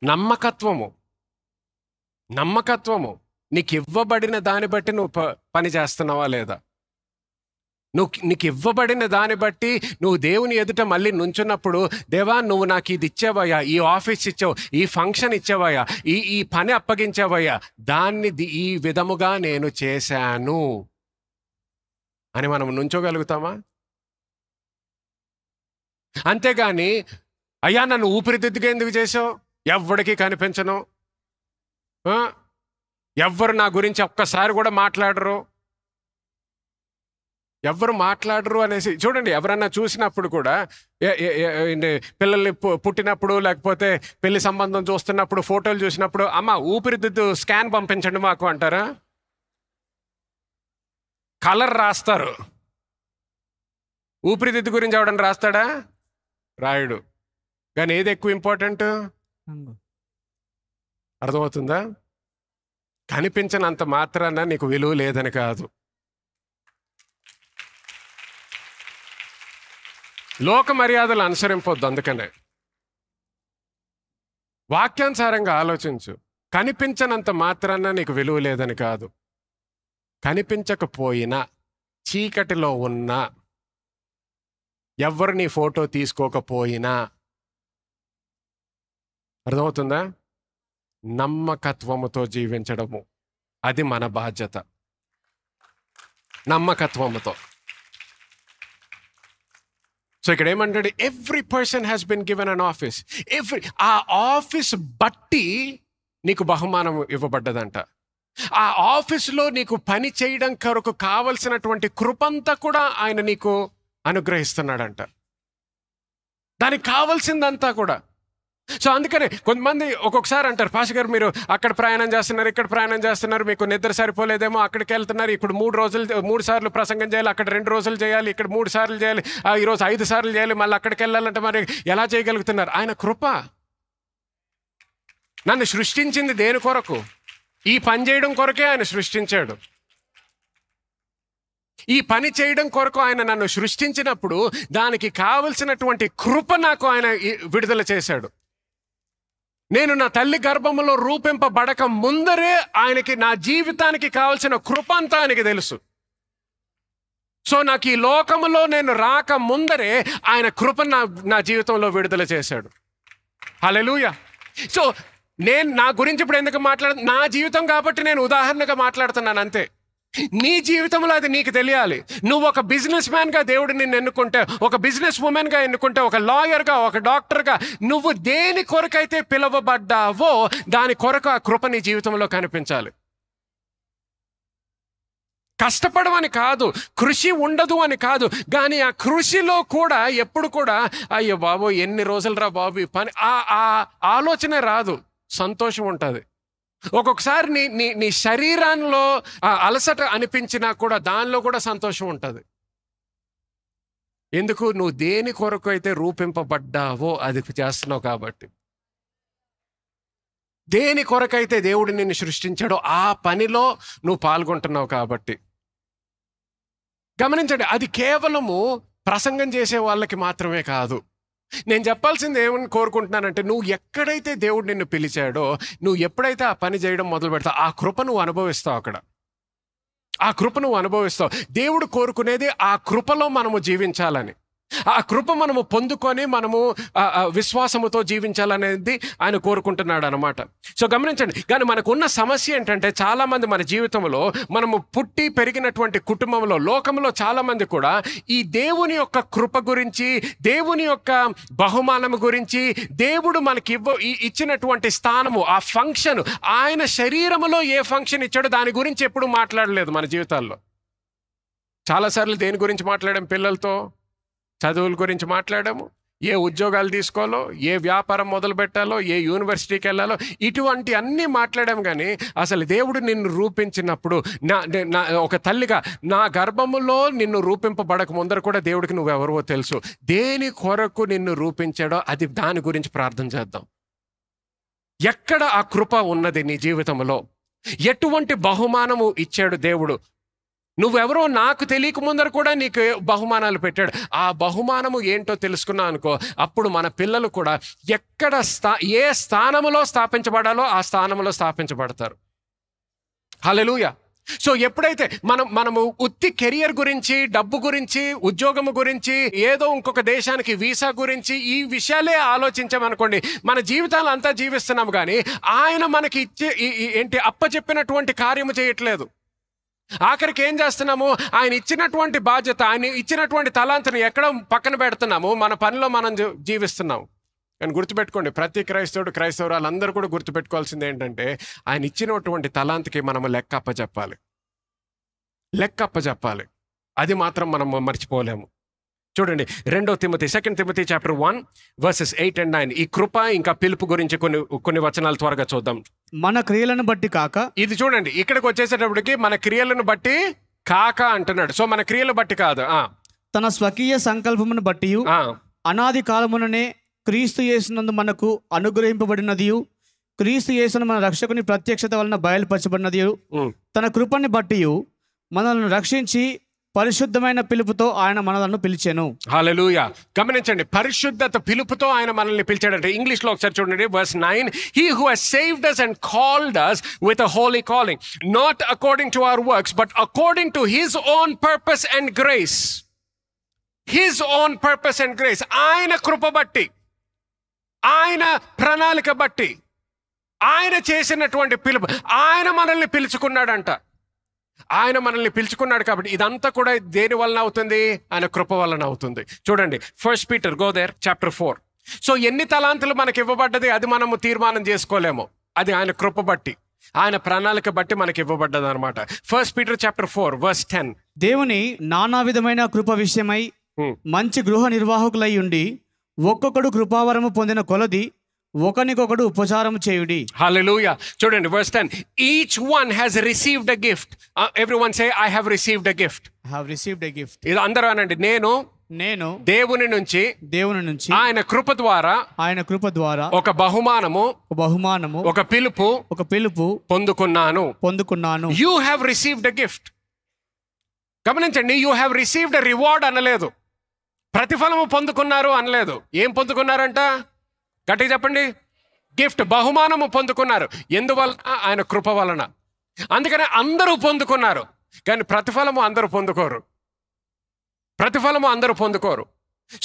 Speaker 1: నమ్మకత్వము. నమ్మకత్వము. నీకు ఇవ్వబడిన దాన్ని బట్టి నువ్వు పని చేస్తున్నావా లేదా? నీకు ఇవ్వబడిన దాన్ని బట్టి నువ్వు దేవుని ఎదుట మళ్ళీ నుంచున్నప్పుడు, దేవా నువ్వు నాకు ఇది ఇచ్చావయ్యా, ఈ ఆఫీస్ ఇచ్చావు, ఈ ఫంక్షన్ ఇచ్చావయ్యా, ఈ పని అప్పగించావయ్యా, దాన్ని ఈ విధముగా నేను చేశాను అని మనం నుంచోగలుగుతామా? అంతేగాని అయ్యా నన్ను ఊపిరితిత్తుగా ఎందుకు చేసావు, ఎవ్వడికి కనిపించను, ఎవ్వరు నా గురించి ఒక్కసారి కూడా మాట్లాడరు, ఎవరు మాట్లాడరు అనేసి. చూడండి, ఎవరన్నా చూసినప్పుడు కూడా, పిల్లల్ని పుట్టినప్పుడు లేకపోతే పెళ్లి సంబంధం చూస్తున్నప్పుడు, ఫోటోలు చూసినప్పుడు, అమ్మ ఊపిరితిత్తు స్కాన్ పంపించండి మాకు అంటారా? కలర్ రాస్తారు. ఊపిరితిత్తు గురించి ఎవడన్నా రాస్తాడా? రాయుడు. కానీ ఏది ఎక్కువ ఇంపార్టెంట్? అర్థమవుతుందా? కనిపించినంత మాత్రాన నీకు విలువ లేదని కాదు. లోక మర్యాదలు అనుసరింపొద్దు. అందుకనే వాక్యానుసారంగా ఆలోచించు. కనిపించనంత మాత్రాన నీకు విలువ లేదని కాదు. కనిపించకపోయినా, చీకటిలో ఉన్నా, ఎవ్వరు నీ ఫోటో తీసుకోకపోయినా, అర్థమవుతుందా? నమ్మకత్వముతో జీవించడము, అది మన బాధ్యత. నమ్మకత్వముతో. సో ఇక్కడ ఏమంటాడు, every person has been given an office. ఆ ఆఫీస్ బట్టి నీకు బహుమానం ఇవ్వబడ్డదంట. ఆ ఆఫీసులో నీకు పని చేయడం కొరకు కావలసినటువంటి కృపంతా కూడా ఆయన నీకు అనుగ్రహిస్తున్నాడంట. దానికి కావాల్సిందంతా కూడా. సో అందుకనే కొంతమంది ఒక్కొక్కసారి అంటారు, పాస్టర్ గారు మీరు అక్కడ ప్రయాణం చేస్తున్నారు, ఇక్కడ ప్రయాణం చేస్తున్నారు, మీకు నిద్ర సరిపోలేదేమో, అక్కడికి వెళ్తున్నారు, ఇప్పుడు 3 సార్లు ప్రసంగం చేయాలి, అక్కడ 2 రోజులు చేయాలి, ఇక్కడ 3 సార్లు చేయాలి, ఈరోజు 5 సార్లు చేయాలి, మళ్ళీ అక్కడికి వెళ్ళాలంటే మరి ఎలా చేయగలుగుతున్నారు? ఆయన కృప. నన్ను సృష్టించింది దేని కొరకు? ఈ పని చేయడం కొరకే ఆయన సృష్టించాడు. ఈ పని చేయడం కొరకు ఆయన నన్ను సృష్టించినప్పుడు దానికి కావలసినటువంటి కృప నాకు ఆయన విడుదల చేశాడు. నేను నా తల్లి గర్భములో రూపింపబడక ముందరే ఆయనకి నా జీవితానికి కావలసిన కృప అంతా ఆయనకి తెలుసు. సో నాకు ఈ లోకములో నేను రాక ముందరే ఆయన కృప నా జీవితంలో విడుదల చేశాడు. హల్లెలూయా. సో నేను నా గురించి ఇప్పుడు ఎందుకు నా జీవితం కాబట్టి నేను ఉదాహరణగా మాట్లాడుతున్నాను అంతే. నీ జీవితంలో అది నీకు తెలియాలి. నువ్వు ఒక బిజినెస్ మ్యాన్గా దేవుడు నిన్ను ఎన్నుకుంటే, ఒక బిజినెస్ ఉమెన్గా ఎన్నుకుంటే, ఒక లాయర్గా, ఒక డాక్టర్గా, నువ్వు దేని కొరకైతే పిలువబడ్డావో దాని కొరకు ఆ కృప నీ జీవితంలో కనిపించాలి. కష్టపడమని కాదు, కృషి ఉండదు అని కాదు, కానీ ఆ కృషిలో కూడా ఎప్పుడు కూడా అయ్యో బాబు ఎన్ని రోజులు రా బాబు ఈ పని, ఆ ఆలోచనే రాదు. సంతోషం ఉంటుంది. ఒక్కొక్కసారి నీ శరీరంలో అలసట అనిపించినా కూడా దానిలో కూడా సంతోషం ఉంటుంది. ఎందుకు? నువ్వు దేని కొరకు అయితే రూపింపబడ్డావో అది చేస్తున్నావు కాబట్టి. దేని కొరకైతే దేవుడు నిన్ను సృష్టించాడో ఆ పనిలో నువ్వు పాల్గొంటున్నావు కాబట్టి. గమనించండి, అది కేవలము ప్రసంగం చేసే వాళ్ళకి మాత్రమే కాదు. నేను చెప్పాల్సింది ఏమని కోరుకుంటున్నానంటే, నువ్వు ఎక్కడైతే దేవుడు నిన్ను పిలిచాడో, నువ్వు ఎప్పుడైతే ఆ పని చేయడం మొదలు పెడతావు, ఆ కృప నువ్వు అనుభవిస్తావు. అక్కడ ఆ కృప నువ్వు అనుభవిస్తావు. దేవుడు కోరుకునేది ఆ కృపలో మనము జీవించాలని, ఆ కృప మనము పొందుకొని మనము విశ్వాసముతో జీవించాలనేది ఆయన కోరుకుంటున్నాడు అనమాట. సో గమనించండి, కానీ మనకున్న సమస్య ఏంటంటే, చాలామంది మన జీవితంలో మనము పుట్టి పెరిగినటువంటి కుటుంబంలో, లోకంలో చాలామంది కూడా ఈ దేవుని యొక్క కృప గురించి, దేవుని యొక్క బహుమానం గురించి, దేవుడు మనకి ఇచ్చినటువంటి స్థానము, ఆ ఫంక్షన్, ఆయన శరీరములో ఏ ఫంక్షన్ ఇచ్చాడో దాని గురించి ఎప్పుడు మాట్లాడలేదు మన జీవితాల్లో. చాలాసార్లు దేని గురించి మాట్లాడాం? పిల్లలతో చదువుల గురించి మాట్లాడాము, ఏ ఉద్యోగాలు తీసుకోవాలో, ఏ వ్యాపారం మొదలు పెట్టాలో, ఏ యూనివర్సిటీకి వెళ్ళాలో, ఇటువంటి అన్నీ మాట్లాడాం. కానీ అసలు దేవుడు నిన్ను రూపించినప్పుడు, ఒక తల్లిగా నా గర్భములో నిన్ను రూపింపబడక ముందర కూడా దేవుడికి నువ్వెవరో తెలుసు. దేని కొరకు నిన్ను రూపించాడో అది దాని గురించి ప్రార్థన చేద్దాం. ఎక్కడ ఆ కృప ఉన్నది నీ జీవితంలో? ఎటువంటి బహుమానము ఇచ్చాడు దేవుడు? నువ్వెవరో నాకు తెలియక ముందర కూడా నీకు బహుమానాలు పెట్టాడు. ఆ బహుమానము ఏంటో తెలుసుకున్నా అనుకో, అప్పుడు మన పిల్లలు కూడా ఎక్కడ ఏ స్థానములో స్థాపించబడాలో ఆ స్థానంలో స్థాపించబడతారు. హల్లెలూయా. సో ఎప్పుడైతే మనము ఉత్తి కెరియర్ గురించి, డబ్బు గురించి, ఉద్యోగము గురించి, ఏదో ఇంకొక దేశానికి వీసా గురించి ఈ విషయాలే ఆలోచించామనుకోండి, మన జీవితాలు అంతా జీవిస్తున్నాము. కానీ ఆయన మనకి అప్పచెప్పినటువంటి కార్యము చేయట్లేదు. ఆఖరికి ఏం చేస్తున్నాము? ఆయన ఇచ్చినటువంటి బాధ్యత, ఆయన ఇచ్చినటువంటి తలాంతుని ఎక్కడ పక్కన పెడుతున్నాము, మన పనిలో మనం జీవిస్తున్నాము. కానీ గుర్తుపెట్టుకోండి, ప్రతి క్రైస్తవురాలందరూ కూడా గుర్తుపెట్టుకోవాల్సింది ఏంటంటే, ఆయన ఇచ్చినటువంటి తలాంతుకి మనము లెక్క అప్పచెప్పాలి. అది మాత్రం మనం మర్చిపోలేము. చూడండి, 2 తిమోతి చాప్టర్ 1 verses 8 and 9. ఈ కృప ఇంకా పిలుపు గురించి కొన్ని వచనాలు త్వరగా చూద్దాం.
Speaker 2: మన క్రియలను బట్టి కాక,
Speaker 1: ఇది చూడండి, ఇక్కడికి వచ్చేసేటప్పటికి మన క్రియలను బట్టి కాక అంటున్నాడు. సో మన క్రియలు బట్టి కాదు,
Speaker 2: తన స్వకీయ సంకల్పమును బట్టి అనాది కాలముననే క్రీస్తు యేసునందు మనకు అనుగ్రహింపబడినది, క్రీస్తు యేసును మన రక్షకుని ప్రత్యక్షత వలన బయలుపరచబడినది, తన కృపని బట్టి మనల్ని రక్షించి పరిశుద్ధమైన పిలుపుతో ఆయన మనలను పిలిచెను.
Speaker 1: హల్లెలూయా. గమనించండి, పరిశుద్ధత పిలుపుతో ఆయన మనల్ని పిలిచాడంటే. ఇంగ్లీష్ లో ఒకసారి చూడండి, verse 9. He who has saved us and called us with a holy calling, not according to our works, but according to his own purpose and grace. His own purpose and grace. ఆయన కృప బట్టి, ఆయన ప్రణాళిక బట్టి, ఆయన చేసినటువంటి పిలుపు, ఆయన మనల్ని పిలుచుకున్నాడంట. ఆయన మనల్ని పిలుచుకున్నాడు కాబట్టి ఇదంతా కూడా దేని వలన అవుతుంది? ఆయన కృప వలన అవుతుంది. చూడండి, 1 Peter, go there, chapter 4. So ఎన్ని తలాంతులు మనకి ఇవ్వబడ్డది అది మనము తీర్మానం చేసుకోలేము. అది ఆయన కృప బట్టి, ఆయన ప్రణాళిక బట్టి మనకి ఇవ్వబడ్డది అనమాట. 1 Peter chapter 4 verse 10.
Speaker 2: దేవుని నానా విధమైన కృప విషయమై మంచి గృహ నిర్వాహకులై ఉండి ఒక్కొక్కడు కృపావరము పొందిన కొలది ఒకనికొకడు ఉపచారము చేయుడి.
Speaker 1: హల్లెలూయా. చూడండి verse 10. Each one has received a gift. Everyone say, I have received a gift.
Speaker 2: I have received a gift.
Speaker 1: ఇది అందరూ అనండి, నేను దేవుని నుంచి ఆయన కృప ద్వారా ఒక బహుమానము ఒక పిలుపు పొందుకున్నాను. You have received a gift. గమనించండి, you have received a reward అనలేదు, ప్రతిఫలము పొందుకున్నారు అనలేదు. ఏం పొందుకున్నారంట? గట్టిగా చెప్పండి. గిఫ్ట్, బహుమానము పొందుకున్నారు. ఎందువల్ల? ఆయన కృప వలన. అందుకనే అందరూ పొందుకున్నారు, కానీ ప్రతిఫలము అందరూ పొందుకోరు.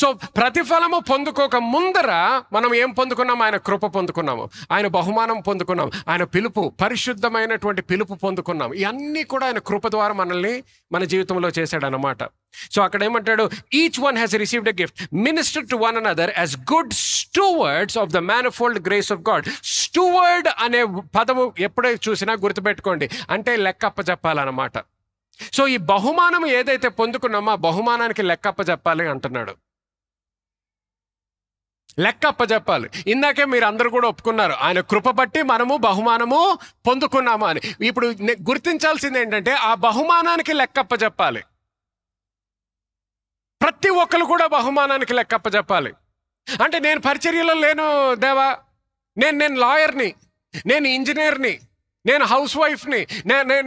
Speaker 1: సో ప్రతిఫలము పొందుకోక ముందర మనం ఏం పొందుకున్నాం? ఆయన కృప పొందుకున్నాము, ఆయన బహుమానం పొందుకున్నాం, ఆయన పిలుపు, పరిశుద్ధమైనటువంటి పిలుపు పొందుకున్నాం. ఇవన్నీ కూడా ఆయన కృప ద్వారా మనల్ని మన జీవితంలో చేశాడు అన్నమాట. సో అక్కడ ఏమంటాడు? Each one has received a gift, minister to one another as good stewards of the manifold grace of God. Steward అనే పదము ఎప్పుడైతే చూసినా గుర్తుపెట్టుకోండి, అంటే లెక్కప్ప చెప్పాలన్నమాట. సో ఈ బహుమానం ఏదైతే పొందుకున్నామో ఆ బహుమానానికి లెక్కప్ప చెప్పాలి అంటున్నాడు. లెక్కప్ప చెప్పాలి. ఇందాకే మీరు అందరూ కూడా ఒప్పుకున్నారు, ఆయన కృప బట్టి మనము బహుమానము పొందుకున్నాము అని. ఇప్పుడు గుర్తించాల్సింది ఏంటంటే ఆ బహుమానానికి లెక్కప్ప చెప్పాలి. ప్రతి ఒక్కరు కూడా బహుమానానికి లెక్కప్ప చెప్పాలి. అంటే నేను పరిచర్యలో లేను దేవా, నేను లాయర్ని, నేను ఇంజనీర్ని, నేను హౌస్ వైఫ్ని,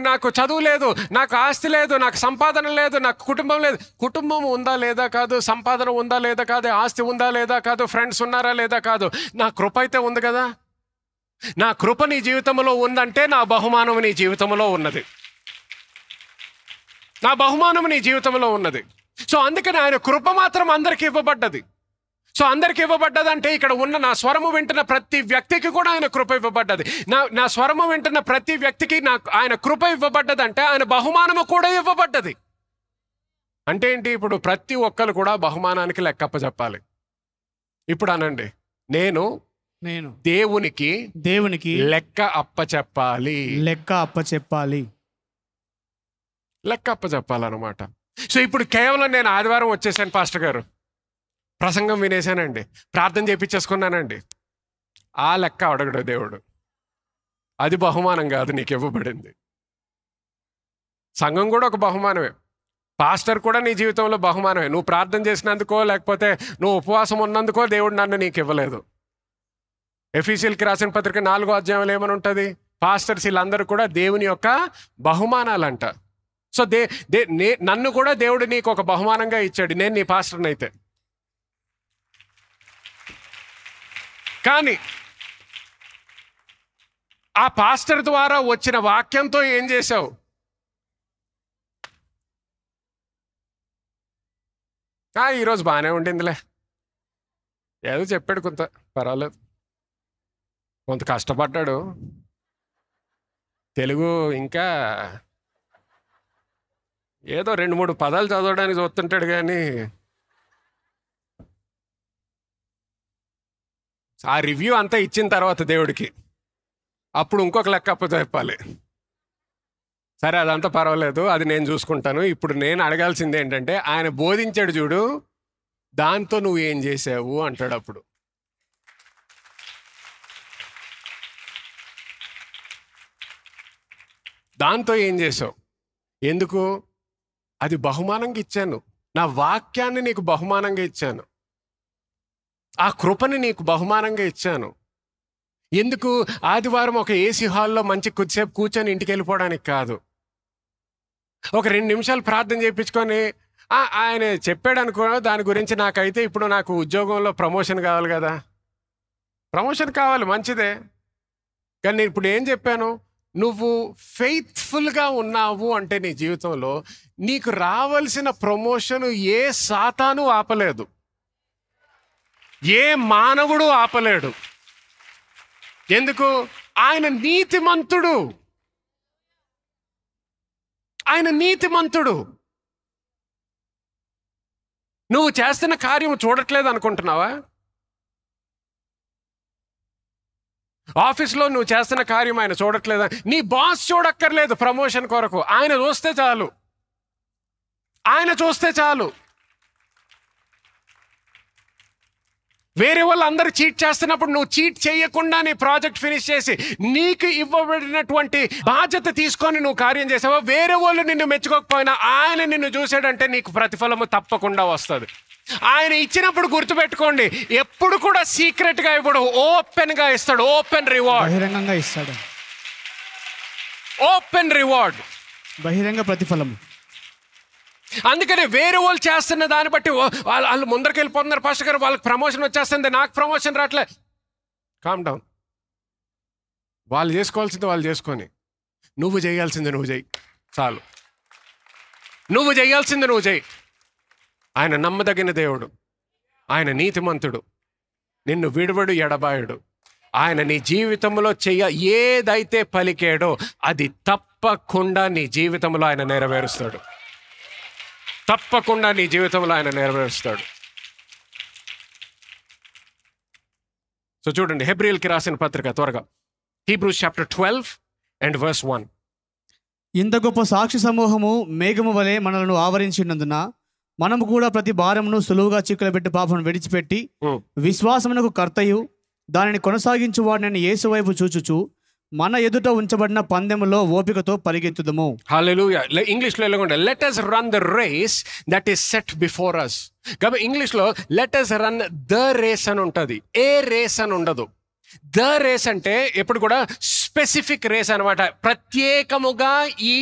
Speaker 1: నాకు చదువు లేదు, నాకు ఆస్తి లేదు, నాకు సంపాదన లేదు, నాకు కుటుంబం లేదు. కుటుంబం ఉందా లేదా కాదు, సంపాదన ఉందా లేదా కాదు, ఆస్తి ఉందా లేదా కాదు, ఫ్రెండ్స్ ఉన్నారా లేదా కాదు, నా కృప అయితే ఉంది కదా. నా కృప నీ జీవితంలో ఉందంటే నా బహుమానం నీ జీవితంలో ఉన్నది. నా బహుమానం నీ జీవితంలో ఉన్నది. సో అందుకని ఆయన కృప మాత్రం అందరికీ ఇవ్వబడ్డది. సో అందరికి ఇవ్వబడ్డదంటే ఇక్కడ ఉన్న నా స్వరము వింటున్న ప్రతి వ్యక్తికి కూడా ఆయన కృప ఇవ్వబడ్డది. నా స్వరము వింటున్న ప్రతి వ్యక్తికి ఆయన కృప ఇవ్వబడ్డదంటే ఆయన బహుమానము కూడా ఇవ్వబడ్డది. అంటే ఏంటి? ఇప్పుడు ప్రతి ఒక్కరు కూడా బహుమానానికి లెక్కప్ప చెప్పాలి. ఇప్పుడు అనండి, నేను దేవునికి లెక్క అప్పచెప్పాలి. లెక్క అప్పచెప్పాలన్నమాట. సో ఇప్పుడు కేవలం నేను ఆదివారం వచ్చేసాను, పాస్టర్ గారు ప్రసంగం వినేశానండి, ప్రార్థన చేయించేసుకున్నానండి, ఆ లెక్క అడగడు దేవుడు. అది బహుమానం కాదు నీకు ఇవ్వబడింది. సంఘం కూడా ఒక బహుమానమే, పాస్టర్ కూడా నీ జీవితంలో బహుమానమే. నువ్వు ప్రార్థన చేసినందుకో లేకపోతే నువ్వు ఉపవాసం ఉన్నందుకో దేవుడు నన్ను నీకు ఇవ్వలేదు. ఎఫీసీయులకి రాసిన పత్రిక 4వ అధ్యాయంలో ఏమని ఉంటుంది? పాస్టర్స్ వీళ్ళందరూ కూడా దేవుని యొక్క బహుమానాలంట. సో నన్ను కూడా దేవుడు నీకు ఒక బహుమానంగా ఇచ్చాడు, నేను నీ పాస్టర్ని అయితే. కానీ ఆ పాస్టర్ ద్వారా వచ్చిన వాక్యంతో ఏం చేశావు? ఈరోజు బాగానే ఉండిందిలే, ఏదో చెప్పాడు, కొంత పర్వాలేదు, కొంత కష్టపడ్డాడు, తెలుగు ఇంకా ఏదో 2-3 పదాలు చదవడానికి చూస్తుంటాడు. కానీ ఆ రివ్యూ అంతా ఇచ్చిన తర్వాత దేవుడికి అప్పుడు ఇంకొక లెక్క అప్పచెప్పాలి. సరే అదంతా పర్వాలేదు, అది నేను చూసుకుంటాను. ఇప్పుడు నేను అడగాల్సింది ఏంటంటే, ఆయన బోధించాడు చూడు, దాంతో నువ్వు ఏం చేసావు అంటాడు. అప్పుడు దాంతో ఏం చేసావు? ఎందుకు? అది బహుమానంగా ఇచ్చాను, నా వాక్యాన్ని నీకు బహుమానంగా ఇచ్చాను, ఆ కృపని నీకు బహుమానంగా ఇచ్చాను. ఎందుకు? ఆదివారం ఒక ఏసీ హాల్లో మంచి కొద్దిసేపు కూర్చొని ఇంటికి వెళ్ళిపోవడానికి కాదు, ఒక 2 నిమిషాలు ప్రార్థన చేయించుకొని ఆయన చెప్పాడు అనుకో దాని గురించి. నాకైతే ఇప్పుడు నాకు ఉద్యోగంలో ప్రమోషన్ కావాలి కదా, ప్రమోషన్ కావాలి, మంచిదే. కానీ నేను ఇప్పుడు ఏం చెప్పాను? నువ్వు ఫెయిత్ఫుల్గా ఉన్నావు అంటే నీ జీవితంలో నీకు రావాల్సిన ప్రమోషన్ ఏ సాతాను ఆపలేదు, ఏ మానవుడు ఆపలేడు. ఎందుకు? ఆయన నీతిమంతుడు, ఆయన నీతిమంతుడు. నువ్వు చేస్తున్న కార్యం చూడట్లేదు అనుకుంటున్నావా? ఆఫీస్లో నువ్వు చేస్తున్న కార్యం ఆయన చూడట్లేదా? నీ బాస్ చూడక్కర్లేదు ప్రమోషన్ కొరకు, ఆయన చూస్తే చాలు. ఆయన చూస్తే చాలు. వేరే వాళ్ళు అందరూ చీట్ చేస్తున్నప్పుడు నువ్వు చీట్ చేయకుండా నీ ప్రాజెక్ట్ ఫినిష్ చేసి నీకు ఇవ్వబడినటువంటి బాధ్యత తీసుకొని నువ్వు కార్యం చేసావా, వేరే వాళ్ళు నిన్ను మెచ్చుకోకపోయినా ఆయన నిన్ను చూసాడంటే నీకు ప్రతిఫలము తప్పకుండా వస్తుంది. ఆయన ఇచ్చినప్పుడు గుర్తుపెట్టుకోండి, ఎప్పుడు కూడా సీక్రెట్గా ఇవ్వడు, ఓపెన్గా ఇస్తాడు. ఓపెన్ రివార్డ్,
Speaker 2: బహిరంగంగా ఇస్తాడు.
Speaker 1: ఓపెన్ రివార్డ్,
Speaker 2: బహిరంగ ప్రతిఫలం.
Speaker 1: అందుకని వేరే వాళ్ళు చేస్తున్న దాన్ని బట్టి వాళ్ళు ముందరికి వెళ్ళిపోతున్నారు. పాస్టర్ గారు వాళ్ళకి ప్రమోషన్ వచ్చేస్తుంది, నాకు ప్రమోషన్ రావట్లే. Calm down. వాళ్ళు చేసుకోవాల్సింది వాళ్ళు చేసుకొని, నువ్వు చేయాల్సింది నువ్వు చేయి చాలు. నువ్వు చేయాల్సింది నువ్వు చేయి. ఆయన నమ్మదగిన దేవుడు, ఆయన నీతిమంతుడు, నిన్ను విడువడు ఎడబాయుడు. ఆయన నీ జీవితంలో ఏదైతే పలికాడో అది తప్పకుండా నీ జీవితంలో ఆయన నెరవేరుస్తాడు. తప్పకుండా నీ జీవితంలో ఆయన నెరవేరుస్తాడు. సో చూడండి, హెబ్రీయులకి రాసిన పత్రిక త్వరగా, హీబ్రూస్ చాప్టర్ 12 and verse 1.
Speaker 2: ఇంత గొప్ప సాక్షి సమూహము మేఘము వలె మనలను ఆవరించినందున మనము కూడా ప్రతి భారమును సులువుగా చిక్కులబెట్టి పాపను విడిచిపెట్టి విశ్వాసమునకు కర్తయు దానిని కొనసాగించువాడిని యేసు వైపు చూచుచు మన ఎదుట ఉంచబడిన పందెములో ఓపికతో పరిగెత్తుదము.
Speaker 1: హల్లెలూయా. ఇంగ్లీష్లో ఎలాగంటే let us run the race that is set before us. కాబట్టి ఇంగ్లీష్లో let us run the race అని ఉంటుంది, ఏ రేస్ అని ఉండదు. ద రేస్ అంటే ఎప్పుడు కూడా స్పెసిఫిక్ రేస్ అనమాట, ప్రత్యేకముగా ఈ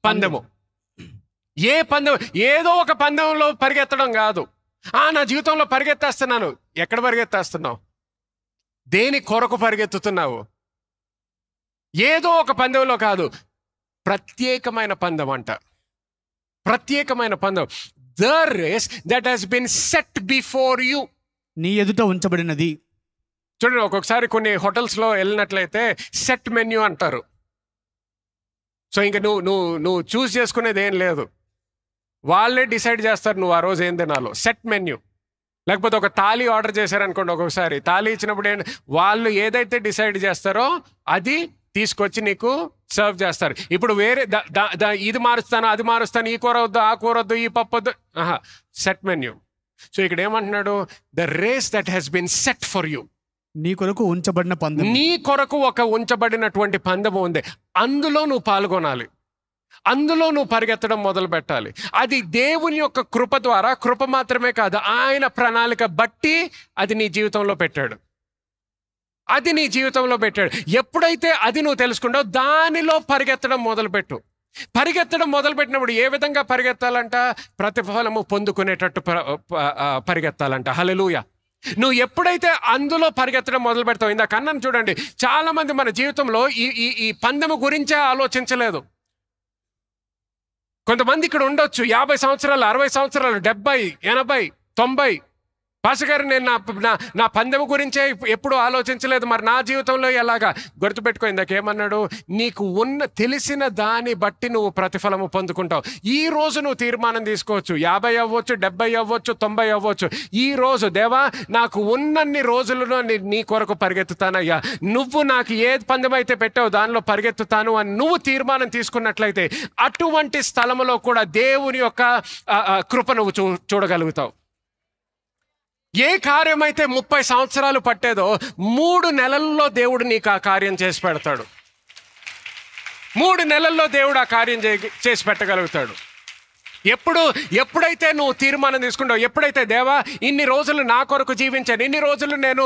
Speaker 1: పందెము. ఏ పందెం, ఏదో ఒక పందెంలో పరిగెత్తడం కాదు. నా జీవితంలో పరిగెత్తేస్తున్నాను. ఎక్కడ పరిగెత్తేస్తున్నావు? దేని కొరకు పరిగెత్తుతున్నావు? ఏదో ఒక పందెంలో కాదు, ప్రత్యేకమైన పందెం అంట. ప్రత్యేకమైన పందెం. The race that has been set before you,
Speaker 2: నీ ఎదుట ఉంచబడినది.
Speaker 1: చూడండి, ఒక్కొక్కసారి కొన్ని హోటల్స్లో వెళ్ళినట్లయితే సెట్ మెన్యూ అంటారు. సో ఇంకా నువ్వు చూస్ చేసుకునేది ఏం లేదు, వాళ్ళే డిసైడ్ చేస్తారు నువ్వు ఆ రోజు ఏం తినాలో. Set menu. లేకపోతే ఒక థాలీ ఆర్డర్ చేశారనుకోండి, ఒక్కొక్కసారి థాలీ ఇచ్చినప్పుడు వాళ్ళు ఏదైతే డిసైడ్ చేస్తారో అది తీసుకొచ్చి నీకు సర్వ్ చేస్తారు. ఇప్పుడు వేరే ఇది మారుస్తాను, అది మారుస్తాను, ఈ కూర వద్దు, ఆ కూర వద్దు, ఈ పప్పు వద్దు, సెట్ మెన్యూ. సో ఇక్కడ ఏమంటున్నాడు? The race that has been set for you,
Speaker 2: నీ కొరకు ఉంచబడిన పందెం.
Speaker 1: నీ కొరకు ఒక ఉంచబడినటువంటి పందెం ఉంది, అందులో నువ్వు పాల్గొనాలి, అందులో నువ్వు పరిగెత్తడం మొదలు పెట్టాలి. అది దేవుని యొక్క కృప ద్వారా, కృప మాత్రమే కాదు, ఆయన ప్రణాళిక బట్టి అది నీ జీవితంలో పెట్టాడు. అది నీ జీవితంలో పెట్టాడు. ఎప్పుడైతే అది నువ్వు తెలుసుకుంటావు, దానిలో పరిగెత్తడం మొదలుపెట్టు. పరిగెత్తడం మొదలుపెట్టినప్పుడు ఏ విధంగా పరిగెత్తాలంట? ప్రతిఫలము పొందుకునేటట్టు పరిగెత్తాలంట. హల్లెలూయా. నువ్వు ఎప్పుడైతే అందులో పరిగెత్తడం మొదలు పెడతావు, ఇందాక అన్నాను చూడండి, చాలా మంది మన జీవితంలో ఈ పందెము గురించే ఆలోచించలేదు. కొంతమంది ఇక్కడ ఉండొచ్చు 50 సంవత్సరాలు, 60 సంవత్సరాలు, 70, 80, 90. పాస్టర్ గారు, నేను నా పందెము గురించే ఎప్పుడు ఆలోచించలేదు, మరి నా జీవితంలో ఎలాగా? గుర్తుపెట్టుకో, ఇందాకేమన్నాడు? నీకు తెలిసిన దాన్ని బట్టి నువ్వు ప్రతిఫలము పొందుకుంటావు. ఈ రోజు నువ్వు తీర్మానం తీసుకోవచ్చు, 50 అవ్వచ్చు, 70 అవ్వచ్చు, 90 అవ్వచ్చు. ఈ రోజు, దేవా నాకు ఉన్నన్ని రోజులను నీ కొరకు పరిగెత్తుతానయ్యా, నువ్వు నాకు ఏ పందెం అయితే పెట్టావు దానిలో పరిగెత్తుతాను అని నువ్వు తీర్మానం తీసుకున్నట్లయితే అటువంటి స్థలములో కూడా దేవుని యొక్క కృప నువ్వు చూడగలుగుతావు. ఏ కార్యమైతే 30 సంవత్సరాలు పట్టేదో 3 నెలల్లో దేవుడు నీకు ఆ కార్యం చేసి పెడతాడు. 3 నెలల్లో దేవుడు ఆ కార్యం చేసి పెట్టగలుగుతాడు. ఎప్పుడైతే నువ్వు తీర్మానం తీసుకుంటావు, ఎప్పుడైతే దేవా ఇన్ని రోజులు నా కొరకు జీవించాను, ఇన్ని రోజులు నేను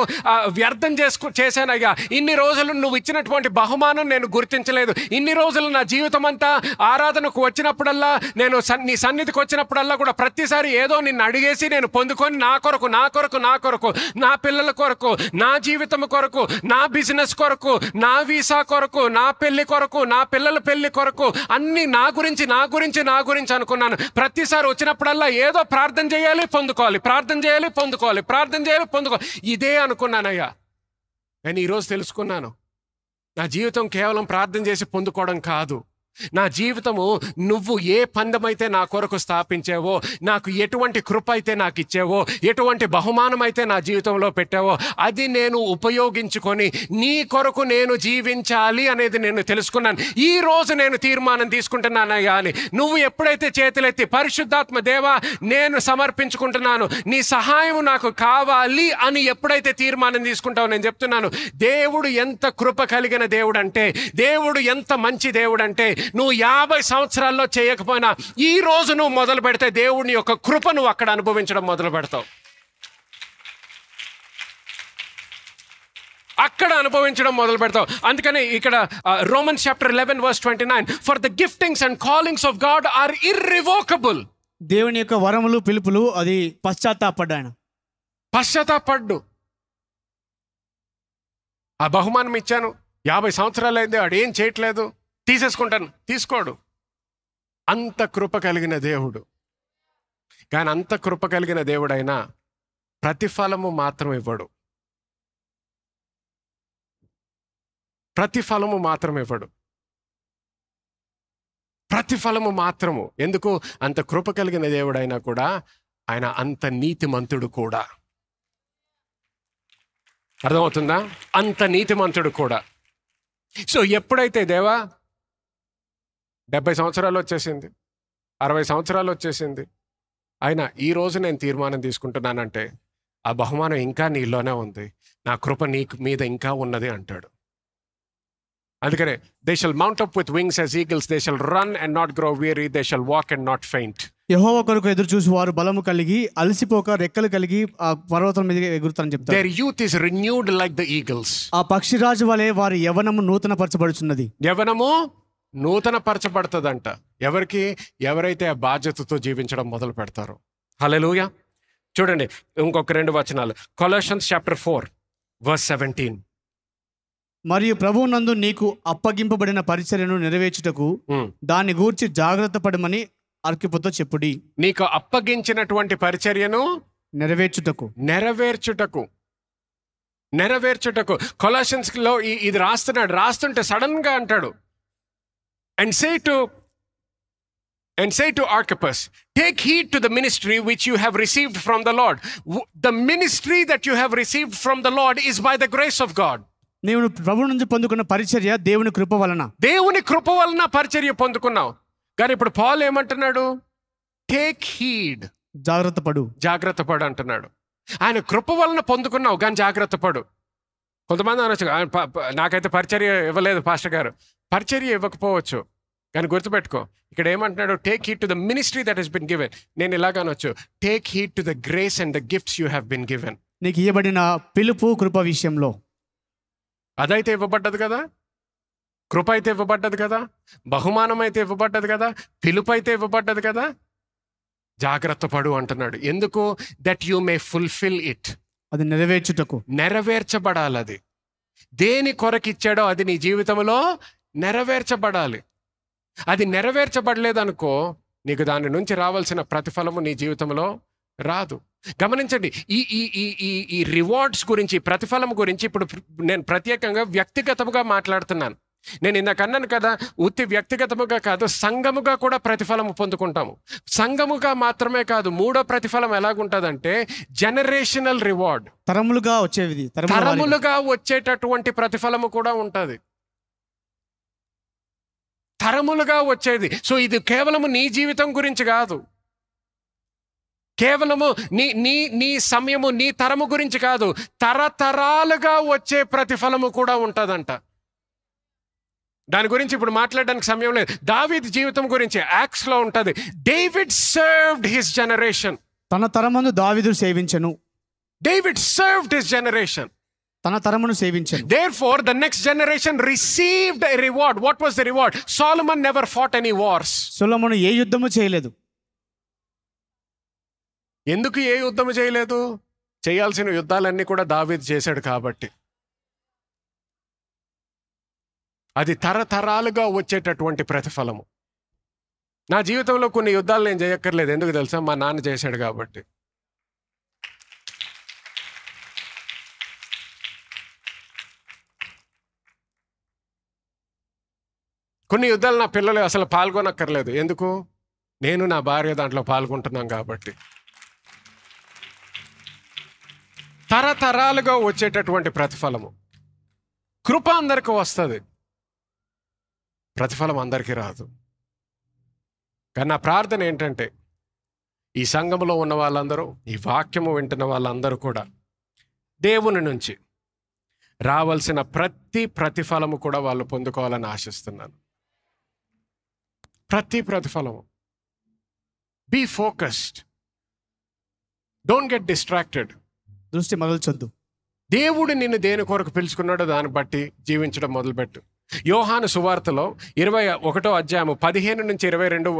Speaker 1: వ్యర్థం చేశానయ్యా, ఇన్ని రోజులు నువ్వు ఇచ్చినటువంటి బహుమానం నేను గుర్తించలేదు, ఇన్ని రోజులు నా జీవితం అంతా ఆరాధనకు వచ్చినప్పుడల్లా, నేను నీ సన్నిధికి వచ్చినప్పుడల్లా కూడా ప్రతిసారి ఏదో నిన్ను అడిగేసి నేను పొందుకొని నా కొరకు నా పిల్లల కొరకు, నా జీవితం కొరకు, నా బిజినెస్ కొరకు, నా వీసా కొరకు, నా పెళ్లి కొరకు, నా పిల్లల పెళ్లి కొరకు అన్ని నా గురించి అనుకున్నాను. ప్రతిసారి వచ్చినప్పుడల్లా ఏదో ప్రార్థన చేయాలి, పొందుకోవాలి. ఇదే అనుకున్నానయ్యా. నేను ఈరోజు తెలుసుకున్నాను, నా జీవితం కేవలం ప్రార్థన చేసి పొందుకోవడం కాదు, నా జీవితము నువ్వు ఏ పందమైతే నా కొరకు స్థాపించావో, నాకు ఎటువంటి కృప అయితే నాకు ఇచ్చావో, ఎటువంటి బహుమానం అయితే నా జీవితంలో పెట్టావో, అది నేను ఉపయోగించుకొని నీ కొరకు నేను జీవించాలి అనేది నేను తెలుసుకున్నాను. ఈ రోజు నేను తీర్మానం తీసుకుంటున్నానయ్యా అని. నువ్వు ఎప్పుడైతే చేతులెత్తి పరిశుద్ధాత్మ దేవా నేను సమర్పించుకుంటున్నాను, నీ సహాయం నాకు కావాలి అని ఎప్పుడైతే తీర్మానం తీసుకుంటావో, నేను చెప్తున్నాను, దేవుడు ఎంత కృప కలిగిన దేవుడు అంటే, దేవుడు ఎంత మంచి దేవుడు అంటే, నువ్వు 50 సంవత్సరాల్లో చేయకపోయినా ఈ రోజు నువ్వు మొదలు పెడితే దేవుని యొక్క కృప నువ్వు అక్కడ అనుభవించడం మొదలు పెడతావు. అక్కడ అనుభవించడం మొదలు పెడతావు. అందుకని ఇక్కడ Romans chapter 11 verse 29, for the giftings and callings of God are irrevocable.
Speaker 2: దేవుని యొక్క వరములు, పిలుపులు, అది పశ్చాత్తాపడ్డాయన.
Speaker 1: పశ్చాత్తాపడ్డు. ఆ బహుమానం ఇచ్చాను, 50 సంవత్సరాలు అయింది, ఆడేం చేయట్లేదు, తీసేసుకుంటాను. తీసుకోడు. అంత కృప కలిగిన దేవుడు. కానీ అంత కృప కలిగిన దేవుడైనా ప్రతిఫలము మాత్రం ఇవ్వడు. ప్రతిఫలము మాత్రం ఇవ్వడు. ప్రతిఫలము మాత్రము. ఎందుకు? అంత కృప కలిగిన దేవుడైనా కూడా ఆయన అంత నీతిమంతుడు కూడా. అర్థమవుతుందా? అంత నీతిమంతుడు కూడా. సో ఎప్పుడైతే దేవా 70 సంవత్సరాలు వచ్చేసింది, 60 సంవత్సరాలు వచ్చేసింది, అయినా ఈరోజు నేను తీర్మానం తీసుకుంటున్నానంటే ఆ బహుమానం ఇంకా నీలోనే ఉంది, నా కృప నీకు మీద ఇంకా ఉన్నది అంటాడు. అందుకనే they shall mount up with wings as eagles, they shall run and not grow weary, they shall walk and not faint.
Speaker 2: యెహోవా కొరకు ఎదురు చూసి వారు బలము కలిగి అలసిపోక రెక్కలు కలిగి ఆ పర్వతం మీద ఎగురుతారని చెప్తారు.
Speaker 1: Their youth is renewed like the eagles.
Speaker 2: ఆ పక్షిరాజు వలె వారి యవ్వనము నూతన పరచబడుచున్నది.
Speaker 1: యవ్వనము నూతన పరచబడుతుందంట. ఎవరికి? ఎవరైతే ఆ బాధ్యతతో జీవించడం మొదలు పెడతారో. హల్లెలూయా. చూడండి ఇంకొక 2 వచనాలు. కొలషన్స్ చాప్టర్ 4 verse 17.
Speaker 2: మరియు ప్రభువునందు నీకు అప్పగింపబడిన పరిచర్యను నెరవేర్చుటకు దాన్ని గూర్చి జాగ్రత్త పడమని అర్కిపుతో చెప్పుడి.
Speaker 1: నీకు అప్పగించినటువంటి పరిచర్యను నెరవేర్చుటకు కొలషన్స్ లో ఇది రాస్తుంటే సడన్ గా అంటాడు, and say to Archippus, take heed to the ministry which you have received from the Lord. The ministry that you have received from the Lord is by the grace of God.
Speaker 2: నీవు ప్రభువు నుంచి పొందుకున్న పరిచర్య దేవుని కృప వలన
Speaker 1: పరిచర్య పొందుకున్నావు. కానీ ఇప్పుడు పౌలు ఏమంటున్నాడు? టేక్ హీడ్, జాగ్రత్త పడు అంటున్నాడు. ఆయన కృప వలన పొందుకున్నావు కానీ జాగ్రత్త పడు. కొంతమంది అనొచ్చు, నాకైతే పరిచర్య ఇవ్వలేదు పాస్టర్ గారు. పరిచర్య ఇవ్వకపోవచ్చు, కానీ గుర్తుపెట్టుకో ఇక్కడ ఏమంటున్నాడు? Take heed to the ministry that has been given. నేను ఇలాగనొచ్చు, take heed to the grace and the gifts you have been given.
Speaker 2: నీకు ఇవ్వబడిన పిలుపు, కృప విషయంలో
Speaker 1: అదైతే ఇవ్వబడ్డది కదా, కృప అయితే ఇవ్వబడ్డది కదా, బహుమానం అయితే ఇవ్వబడ్డది కదా, పిలుపు అయితే ఇవ్వబడ్డది కదా. జాగ్రత్త పడు అంటున్నాడు. ఎందుకు? That you may fulfil it.
Speaker 2: అది
Speaker 1: నెరవేర్చబడాలి. అది దేని కొరకిచ్చాడో అది నీ జీవితంలో నెరవేర్చబడాలి. అది నెరవేర్చబడలేదనుకో, నీకు దాని నుంచి రావాల్సిన ప్రతిఫలము నీ జీవితంలో రాదు. గమనించండి, ఈ రివార్డ్స్ గురించి, ప్రతిఫలం గురించి ఇప్పుడు నేను ప్రత్యేకంగా వ్యక్తిగతముగా మాట్లాడుతున్నాను. నేను ఇందాక అన్నాను కదా, ఉత్తి వ్యక్తిగతముగా కాదు, సంఘముగా కూడా ప్రతిఫలము పొందుకుంటాము. సంఘముగా మాత్రమే కాదు, 3వ ప్రతిఫలం ఎలాగుంటుందంటే జనరేషనల్ రివార్డ్. తరములుగా వచ్చేటటువంటి ప్రతిఫలము కూడా ఉంటుంది. తరములుగా వచ్చేది. సో ఇది కేవలము నీ జీవితం గురించి కాదు, కేవలము నీ సమయము, నీ తరము గురించి కాదు, తరతరాలుగా వచ్చే ప్రతిఫలము కూడా ఉంటుందంట. దాని గురించి ఇప్పుడు మాట్లాడడానికి సమయం లేదు. దావీదు జీవితం గురించి యాక్ట్స్ లో ఉంటుంది. David served his generation.
Speaker 2: తన తరమును దావీదు సేవించెను.
Speaker 1: David served his generation.
Speaker 2: తన తరమును సేవించెను.
Speaker 1: Therefore the next generation received a reward. What was the reward? Solomon never fought any wars.
Speaker 2: సొలొమోను ఏ యుద్ధము చేయలేదు.
Speaker 1: ఎందుకు ఏ యుద్ధము చేయలేదు? చేయాల్సిన యుద్ధాలన్నీ కూడా దావీదు చేశాడు కాబట్టి. అది తరతరాలుగా వచ్చేటటువంటి ప్రతిఫలము. నా జీవితంలో కొన్ని యుద్ధాలు నేను చేయక్కర్లేదు. ఎందుకు తెలుసా? మా నాన్న చేశాడు కాబట్టి. కొన్ని యుద్ధాలు నా పిల్లలు అసలు పాల్గొనక్కర్లేదు. ఎందుకు? నేను నా భార్య దాంట్లో పాల్గొంటున్నాం కాబట్టి. తరతరాలుగా వచ్చేటటువంటి ప్రతిఫలము. కృప అందరికీ వస్తుంది, ప్రతిఫలం అందరికీ రాదు. కానీ నా ప్రార్థన ఏంటంటే ఈ సంఘంలో ఉన్న వాళ్ళందరూ, ఈ వాక్యము వింటున్న వాళ్ళందరూ కూడా దేవుని నుంచి రావాల్సిన ప్రతి ప్రతిఫలము కూడా వాళ్ళు పొందుకోవాలని ఆశిస్తున్నాను. ప్రతి ప్రతిఫలము. Be focused, don't get distracted.
Speaker 2: దృష్టి మరల్చొద్దు.
Speaker 1: దేవుడు నిన్ను దేని కొరకు పిలుచుకున్నాడో దాన్ని బట్టి జీవించడం మొదలుపెట్టు. యోహాను సువార్తలో 21వ అధ్యాయము 15 నుంచి 22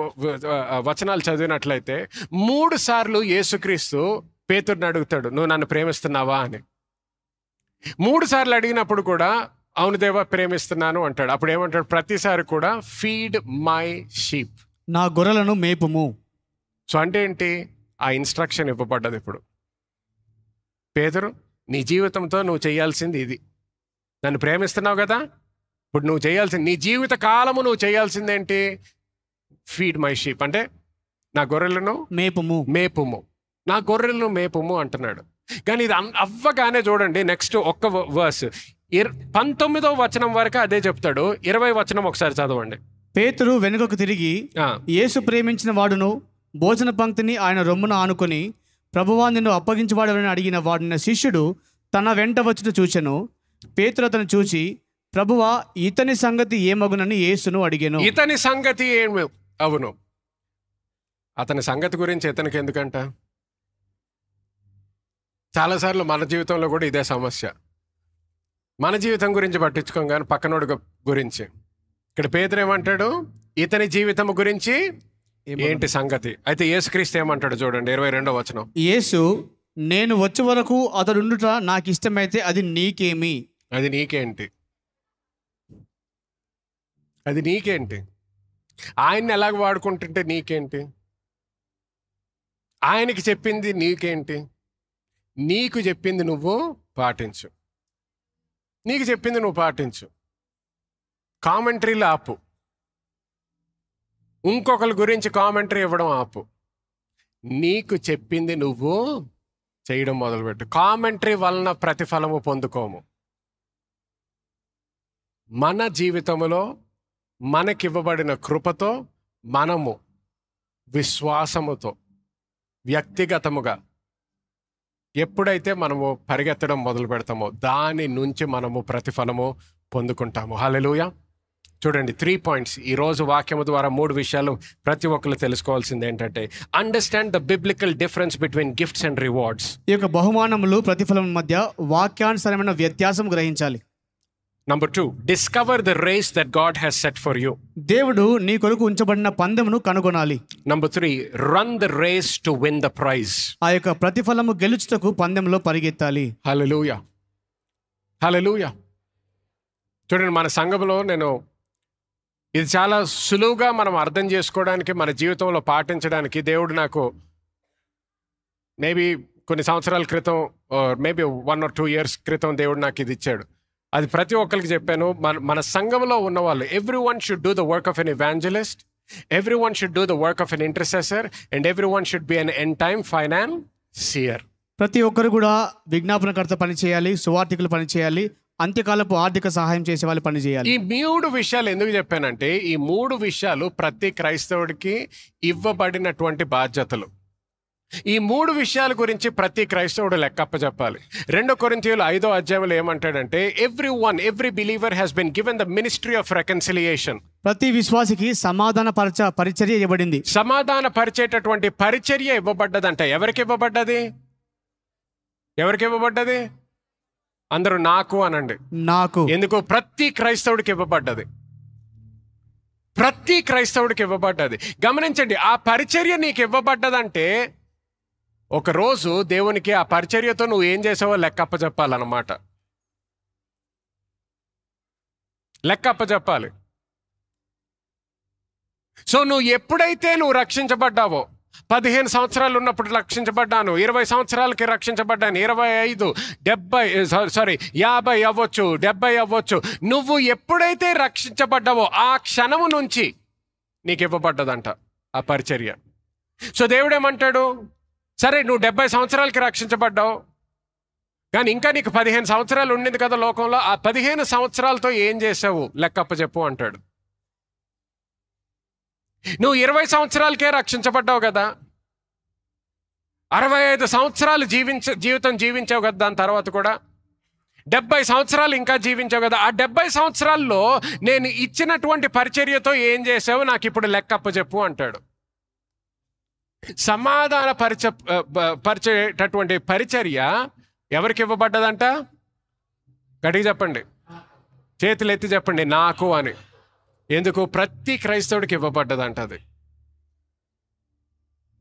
Speaker 1: వచనాలు చదివినట్లయితే 3 సార్లు యేసుక్రీస్తు పేతురుని అడుగుతాడు, నువ్వు నన్ను ప్రేమిస్తున్నావా అని. 3 సార్లు అడిగినప్పుడు కూడా అవును దేవా ప్రేమిస్తున్నాను అంటాడు. అప్పుడు ఏమంటాడు? ప్రతిసారి కూడా ఫీడ్ మై షీప్,
Speaker 2: నా గొర్రెలను మేపుము.
Speaker 1: సో అంటే ఏంటి? ఆ ఇన్స్ట్రక్షన్ ఇవ్వబడ్డది. ఇప్పుడు పేతురు, నీ జీవితంతో నువ్వు చేయాల్సింది ఇది. నన్ను ప్రేమిస్తున్నావు కదా, ఇప్పుడు నువ్వు చేయాల్సింది, నీ జీవిత కాలము నువ్వు చేయాల్సిందేంటి? ఫీడ్ మై షీప్, అంటే నా గొర్రెలను మేపుము, నా గొర్రెలను మేపుము అంటున్నాడు. కానీ ఇది అవ్వగానే చూడండి, నెక్స్ట్ ఒక్క వర్స్ 19వ వచనం వరకు అదే చెప్తాడు. 20వ వచనం ఒకసారి చదవండి.
Speaker 2: పేతురు వెనుకకు తిరిగి యేసు ప్రేమించిన వాడును భోజన పంక్తిని ఆయన రొమ్మున ఆనుకొని, ప్రభువా నిన్ను అప్పగించువాడని అడిగిన వాడిన శిష్యుడు తన వెంట వచ్చుట చూచెను. పేతురు అతను చూచి, ప్రభువా ఇతని సంగతి ఏమగునని యేసును అడిగాను.
Speaker 1: ఇతని సంగతి ఏమి అవును? అతని సంగతి గురించి ఇతనికి ఎందుకంట? చాలాసార్లు మన జీవితంలో కూడా ఇదే సమస్య. మన జీవితం గురించి పట్టించుకోం కానీ పక్కనోడు గురించి. ఇక్కడ పేతురు ఏమంటాడు? ఇతని జీవితం గురించి ఏంటి సంగతి? అయితే యేసుక్రీస్తు ఏమంటాడు చూడండి, 22వ వచనం.
Speaker 2: యేసు, నేను వచ్చే వరకు అతడుండుట నాకు ఇష్టమైతే అది నీకేమి?
Speaker 1: అది నీకేంటి? అది నీకేంటి? ఆయన్ని ఎలాగ వాడుకుంటుంటే నీకేంటి? ఆయనకి చెప్పింది నీకేంటి? నీకు చెప్పింది నువ్వు పాటించు, నీకు చెప్పింది నువ్వు పాటించు. కామెంటరీలు ఆపు, ఇంకొకరి గురించి కామెంటరీ ఇవ్వడం ఆపు. నీకు చెప్పింది నువ్వు చేయడం మొదలుపెట్టు. కామెంటరీ వలన ప్రతిఫలము పొందుకోము. మన జీవితంలో మనకివ్వబడిన కృపతో మనము విశ్వాసముతో వ్యక్తిగతముగా ఎప్పుడైతే మనము పరిగెత్తడం మొదలు పెడతామో దాని నుంచి మనము ప్రతిఫలము పొందుకుంటాము. హల్లెలూయా. చూడండి, 3 పాయింట్స్ ఈరోజు వాక్యము ద్వారా 3 విషయాలు ప్రతి ఒక్కరు తెలుసుకోవాల్సింది ఏంటంటే, understand the biblical difference between gifts and rewards.
Speaker 2: ఈ యొక్క బహుమానములు ప్రతిఫలం మధ్య వాక్యానుసారమైన వ్యత్యాసం గ్రహించాలి.
Speaker 1: Number 2, discover the race that God has set for you.
Speaker 2: దేవుడు నీ కొరకు ఉంచబడిన పందెమును కనుగొనాలి.
Speaker 1: Number 3, run the race to win the prize.
Speaker 2: ఆ యొక్క ప్రతిఫలము గెలుచుటకు పందెంలో పరిగెత్తాలి.
Speaker 1: హల్లెలూయా, హల్లెలూయా. చూడండి, మన సంఘంలో ఇది చాలా సులువుగా మనం అర్థం చేసుకోవడానికి, మన జీవితంలో పాటించడానికి దేవుడు నాకు మేబీ కొన్ని సంవత్సరాల క్రితం, మేబీ 1 or 2 years క్రితం దేవుడు నాకు ఇది ఇచ్చాడు. అది ప్రతి ఒక్కరికి చెప్పాను. మన సంఘంలో ఉన్న వాళ్ళు, everyone should do the work of an evangelist, everyone should do the work of an intercessor, and everyone should be an end time financier.
Speaker 2: ప్రతి ఒక్కరు కూడా విజ్ఞాపనకర్త పని చేయాలి, సువార్థికులు పని చేయాలి, అంత్యకాలపు ఆర్థిక సహాయం చేసే వాళ్ళు పని చేయాలి.
Speaker 1: ఈ 3 విషయాలు ఎందుకు చెప్పానంటే, ఈ 3 విషయాలు ప్రతి క్రైస్తవుడికి ఇవ్వబడినటువంటి బాధ్యతలు. ఈ 3 విషయాల గురించి ప్రతి క్రైస్తవుడు లెక్కప్ప చెప్పాలి. 2 కొరింథీయులు 5వ అధ్యాయంలో ఏమంటాడంటే, every believer has been given the ministry of reconciliation.
Speaker 2: ప్రతి విశ్వాసికి సమాధాన పరిచర్య ఇవ్వబడింది.
Speaker 1: సమాధాన పరిచేటటువంటి పరిచర్య ఇవ్వబడ్డదంట. ఎవరికి ఇవ్వబడ్డది? ఎవరికి ఇవ్వబడ్డది? అందరూ నాకు అనండి. నాకు. ఎందుకు? ప్రతి క్రైస్తవుడికి ఇవ్వబడ్డది. ప్రతి క్రైస్తవుడికి ఇవ్వబడ్డది. గమనించండి, ఆ పరిచర్య నీకు ఇవ్వబడ్డదంటే ఒకరోజు దేవునికి ఆ పరిచర్యతో నువ్వు ఏం చేసావో లెక్కప్ప చెప్పాలన్నమాట. లెక్కప్ప చెప్పాలి. సో నువ్వు ఎప్పుడైతే నువ్వు రక్షించబడ్డావో, 15 సంవత్సరాలు ఉన్నప్పుడు రక్షించబడ్డాను, 20 సంవత్సరాలకి రక్షించబడ్డాను, 25, 70, 50 అవ్వచ్చు, 70 అవ్వచ్చు. నువ్వు ఎప్పుడైతే రక్షించబడ్డావో ఆ క్షణము నుంచి నీకు ఇవ్వబడ్డదంట ఆ పరిచర్య. సో దేవుడేమంటాడు, సరే నువ్వు 70 సంవత్సరాలకి రక్షించబడ్డావు, కానీ ఇంకా నీకు 15 సంవత్సరాలు ఉండింది కదా లోకంలో, ఆ 15 సంవత్సరాలతో ఏం చేసావు లెక్కప్ప చెప్పు అంటాడు. నువ్వు 20 సంవత్సరాలకే రక్షించబడ్డావు కదా, 65 సంవత్సరాలు జీవితం జీవించావు కదా, దాని తర్వాత కూడా 70 సంవత్సరాలు ఇంకా జీవించావు కదా, ఆ 70 సంవత్సరాల్లో నేను ఇచ్చినటువంటి పరిచర్యతో ఏం చేసావు నాకు ఇప్పుడు లెక్కప్ప చెప్పు అంటాడు. సమాధాన పరిచేటటువంటి పరిచర్య ఎవరికి ఇవ్వబడ్డదంట? గట్టిగా చెప్పండి, చేతులు ఎత్తి చెప్పండి, నాకు అని. ఎందుకు? ప్రతి క్రైస్తవుడికి ఇవ్వబడ్డదంట అది,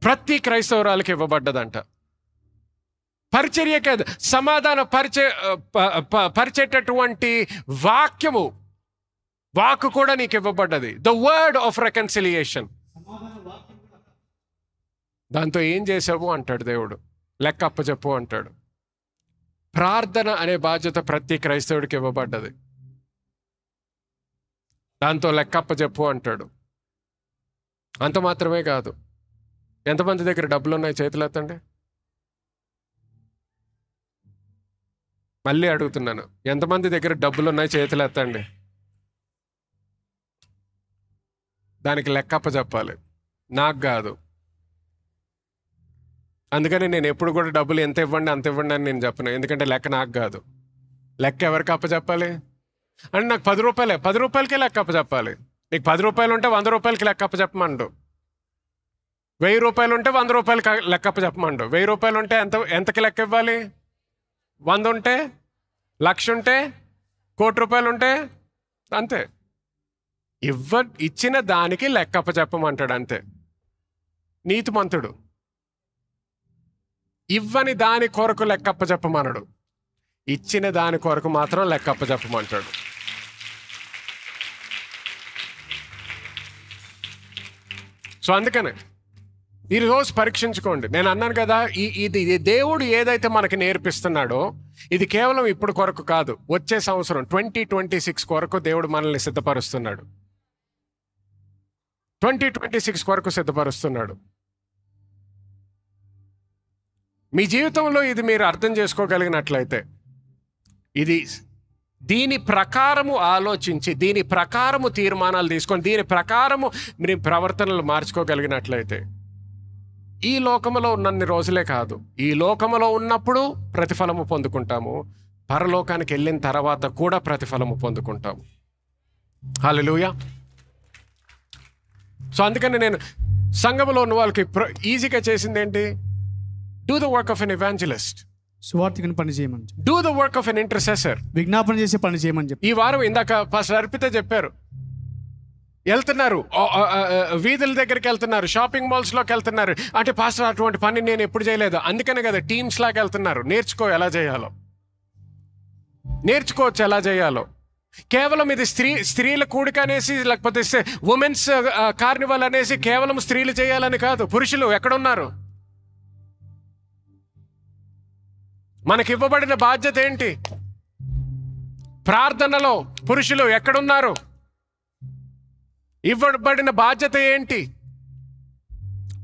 Speaker 1: ప్రతి క్రైస్తవురాలకి ఇవ్వబడ్డదంట. పరిచర్య కాదు, సమాధాన పరిచేటటువంటి వాక్కు కూడా నీకు ఇవ్వబడ్డది, ద వర్డ్ ఆఫ్ రెకన్సిలియేషన్. దాంతో ఏం చేసావు అంటాడు దేవుడు, లెక్క అప్పచెప్పు అంటాడు. ప్రార్థన అనే బాధ్యత ప్రతి క్రైస్తవుడికి ఇవ్వబడ్డది, దాంతో లెక్క అప్పచెప్పు అంటాడు. అంత మాత్రమే కాదు, ఎంతమంది దగ్గర డబ్బులు ఉన్నాయి చేతులు ఎత్తండి. మళ్ళీ అడుగుతున్నాను, ఎంతమంది దగ్గర డబ్బులు ఉన్నాయి చేతులు ఎత్తండి. దానికి లెక్క అప్పచెప్పాలి, నాకు కాదు. అందుకని నేను ఎప్పుడు కూడా డబ్బులు ఎంత ఇవ్వండి అంత ఇవ్వండి అని నేను చెప్పను, ఎందుకంటే లెక్క నాకు కాదు. లెక్క ఎవరికి అప్పచెప్పాలి అంటే, నాకు 10 రూపాయలే, 10 రూపాయలకే లెక్క అప్పచెప్పాలి. నీకు 10 రూపాయలు ఉంటే 100 రూపాయలకి లెక్క అప్పచెప్పమండు, 1000 రూపాయలు ఉంటే 100 రూపాయలకి లెక్క అప్పచెప్పమండు. 1000 రూపాయలు ఉంటే ఎంతకి లెక్క ఇవ్వాలి? 100 ఉంటే, 1,00,000 ఉంటే, 1,00,00,000 రూపాయలు ఉంటే అంతే. ఇచ్చిన దానికి లెక్క అప్పచెప్పమంటాడు అంతే. నీతిమంతుడు. ఇవ్వని దాని కొరకు లెక్కప్ప చెప్పమనడు, ఇచ్చిన దాని కొరకు మాత్రం లెక్కప్ప చెప్పమంటాడు. సో అందుకనే ఈరోజు పరీక్షించుకోండి. నేను అన్నాను కదా, ఇది దేవుడు ఏదైతే మనకి నేర్పిస్తున్నాడో ఇది కేవలం ఇప్పుడు కొరకు కాదు, వచ్చే సంవత్సరం 2026 కొరకు దేవుడు మనల్ని సిద్ధపరుస్తున్నాడు. 2026 కొరకు సిద్ధపరుస్తున్నాడు. మీ జీవితంలో ఇది మీరు అర్థం చేసుకోగలిగినట్లయితే, దీని ప్రకారము ఆలోచించి, దీని ప్రకారము తీర్మానాలు తీసుకొని, దీని ప్రకారము మీ ప్రవర్తనలు మార్చుకోగలిగినట్లయితే, ఈ లోకములో ఉన్నన్ని రోజులే కాదు, ఈ లోకములో ఉన్నప్పుడు ప్రతిఫలము పొందుకుంటాము, పరలోకానికి వెళ్ళిన తర్వాత కూడా ప్రతిఫలము పొందుకుంటాము. హల్లెలూయా. సో అందుకని నేను సంఘములో ఉన్న వాళ్ళకి ఈజీగా చేసింది ఏంటి? Do the work of an evangelist.
Speaker 2: సువార్తికుని పని చేయమని.
Speaker 1: Do the work of an intercessor.
Speaker 2: విజ్ఞాపన చేసే పని చేయమని చెప్పి.
Speaker 1: ఈ వారం ఇందాక పాస్టర్ అర్పిత చెప్పారు, వెళ్తున్నారు, వీధుల దగ్గరికి వెళ్తున్నారు, షాపింగ్ మాల్స్లోకి వెళ్తున్నారు. అంటే పాస్టర్ అటువంటి పని నేను ఎప్పుడు చేయలేదు. అందుకనే కదా టీమ్స్ లాగా వెళ్తున్నారు. నేర్చుకో ఎలా చేయాలో, నేర్చుకోవచ్చు ఎలా చేయాలో. కేవలం ఇది స్త్రీల కూడిక అనేసి, లేకపోతే ఉమెన్స్ కార్నివల్ అనేసి కేవలం స్త్రీలు చేయాలని కాదు. పురుషులు ఎక్కడున్నారు? మనకి ఇవ్వబడిన బాధ్యత ఏంటి? ప్రార్థనలో పురుషులు ఎక్కడున్నారు? ఇవ్వబడిన బాధ్యత ఏంటి?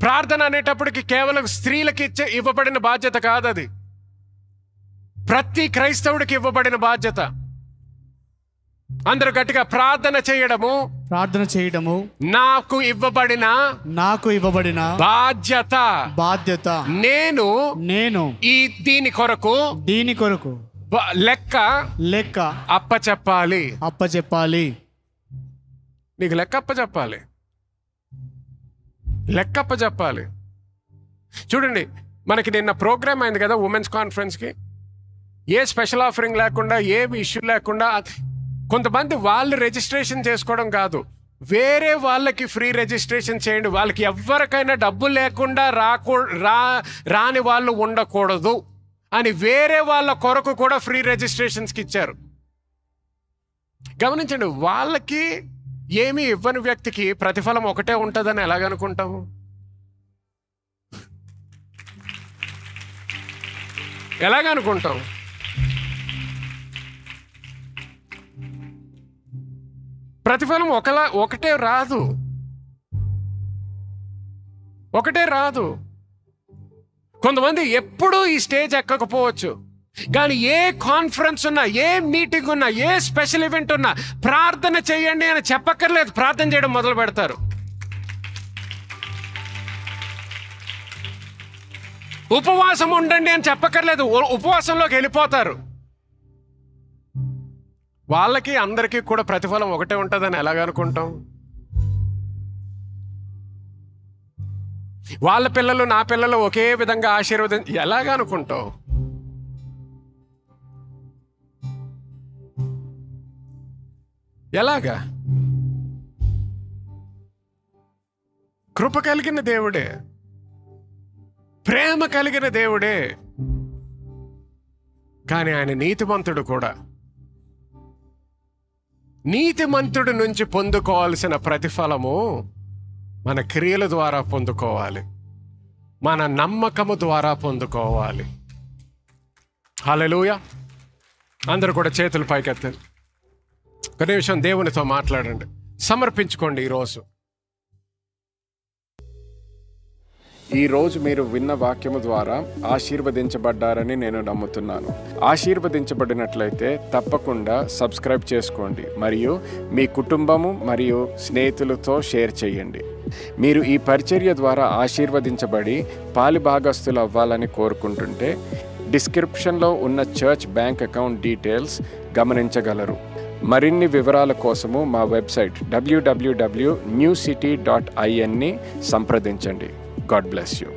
Speaker 1: ప్రార్థన అనేటప్పటికి కేవలం స్త్రీలకి ఇవ్వబడిన బాధ్యత కాదు, అది ప్రతి క్రైస్తవుడికి ఇవ్వబడిన బాధ్యత. అందరూ గట్టిగా ప్రార్థన చేయడము నాకు ఇవ్వబడిన బాధ్యత. నేను దీని కొరకు లెక్క అప్పచెప్పాలి. నీకు లెక్క అప్పచెప్పాలి. చూడండి, మనకి నిన్న ప్రోగ్రామ్ అయింది కదా ఉమెన్స్ కాన్ఫరెన్స్కి. ఏ స్పెషల్ ఆఫరింగ్ లేకుండా, ఏ ఇష్యూ లేకుండా, కొంతమంది వాళ్ళు రిజిస్ట్రేషన్ చేసుకోవడం కాదు, వేరే వాళ్ళకి ఫ్రీ రిజిస్ట్రేషన్ చేయండి. వాళ్ళకి ఎవరికైనా డబ్బు లేకుండా రాని వాళ్ళు ఉండకూడదు అని వేరే వాళ్ళ కొరకు కూడా ఫ్రీ రిజిస్ట్రేషన్స్కి ఇచ్చారు. గమనించండి, వాళ్ళకి ఏమీ ఇవ్వని వ్యక్తికి ప్రతిఫలం ఒకటే ఉంటుందని ఎలాగనుకుంటాము? ఎలాగనుకుంటాం? ప్రతిఫలం ఒకటే రాదు. కొంతమంది ఎప్పుడూ ఈ స్టేజ్ ఎక్కకపోవచ్చు, కానీ ఏ కాన్ఫరెన్స్ ఉన్నా, ఏ మీటింగ్ ఉన్నా, ఏ స్పెషల్ ఈవెంట్ ఉన్నా ప్రార్థన చేయండి అని చెప్పక్కర్లేదు, ప్రార్థన చేయడం మొదలు పెడతారు. ఉపవాసం ఉండండి అని చెప్పక్కర్లేదు, ఉపవాసంలోకి వెళ్ళిపోతారు. వాళ్ళకి అందరికీ కూడా ప్రతిఫలం ఒకటే ఉంటుందని ఎలాగనుకుంటాం? వాళ్ళ పిల్లలు నా పిల్లలు ఒకే విధంగా ఎలాగనుకుంటావు? ఎలాగా? కృప కలిగిన దేవుడే, ప్రేమ కలిగిన దేవుడే, కానీ ఆయన నీతిమంతుడు కూడా. నీతిమంతుడి నుంచి పొందుకోవాల్సిన ప్రతిఫలము మన క్రియల ద్వారా పొందుకోవాలి, మన నమ్మకము ద్వారా పొందుకోవాలి. హల్లెలూయా. అందరూ కూడా చేతులు పైకెత్తండి. ఒక నిమిషం దేవునితో మాట్లాడండి, సమర్పించుకోండి. ఈరోజు మీరు విన్న వాక్యము ద్వారా ఆశీర్వదించబడ్డారని నేను నమ్ముతున్నాను. ఆశీర్వదించబడినట్లయితే తప్పకుండా సబ్స్క్రైబ్ చేసుకోండి మరియు మీ కుటుంబము మరియు స్నేహితులతో షేర్ చేయండి. మీరు ఈ పరిచర్య ద్వారా ఆశీర్వదించబడి పాలిభాగస్తులు అవ్వాలని కోరుకుంటుంటే డిస్క్రిప్షన్లో ఉన్న చర్చ్ బ్యాంక్ అకౌంట్ డీటెయిల్స్ గమనించగలరు. మరిన్ని వివరాల కోసము మా వెబ్సైట్ www.newcity.in ని సంప్రదించండి. God bless you.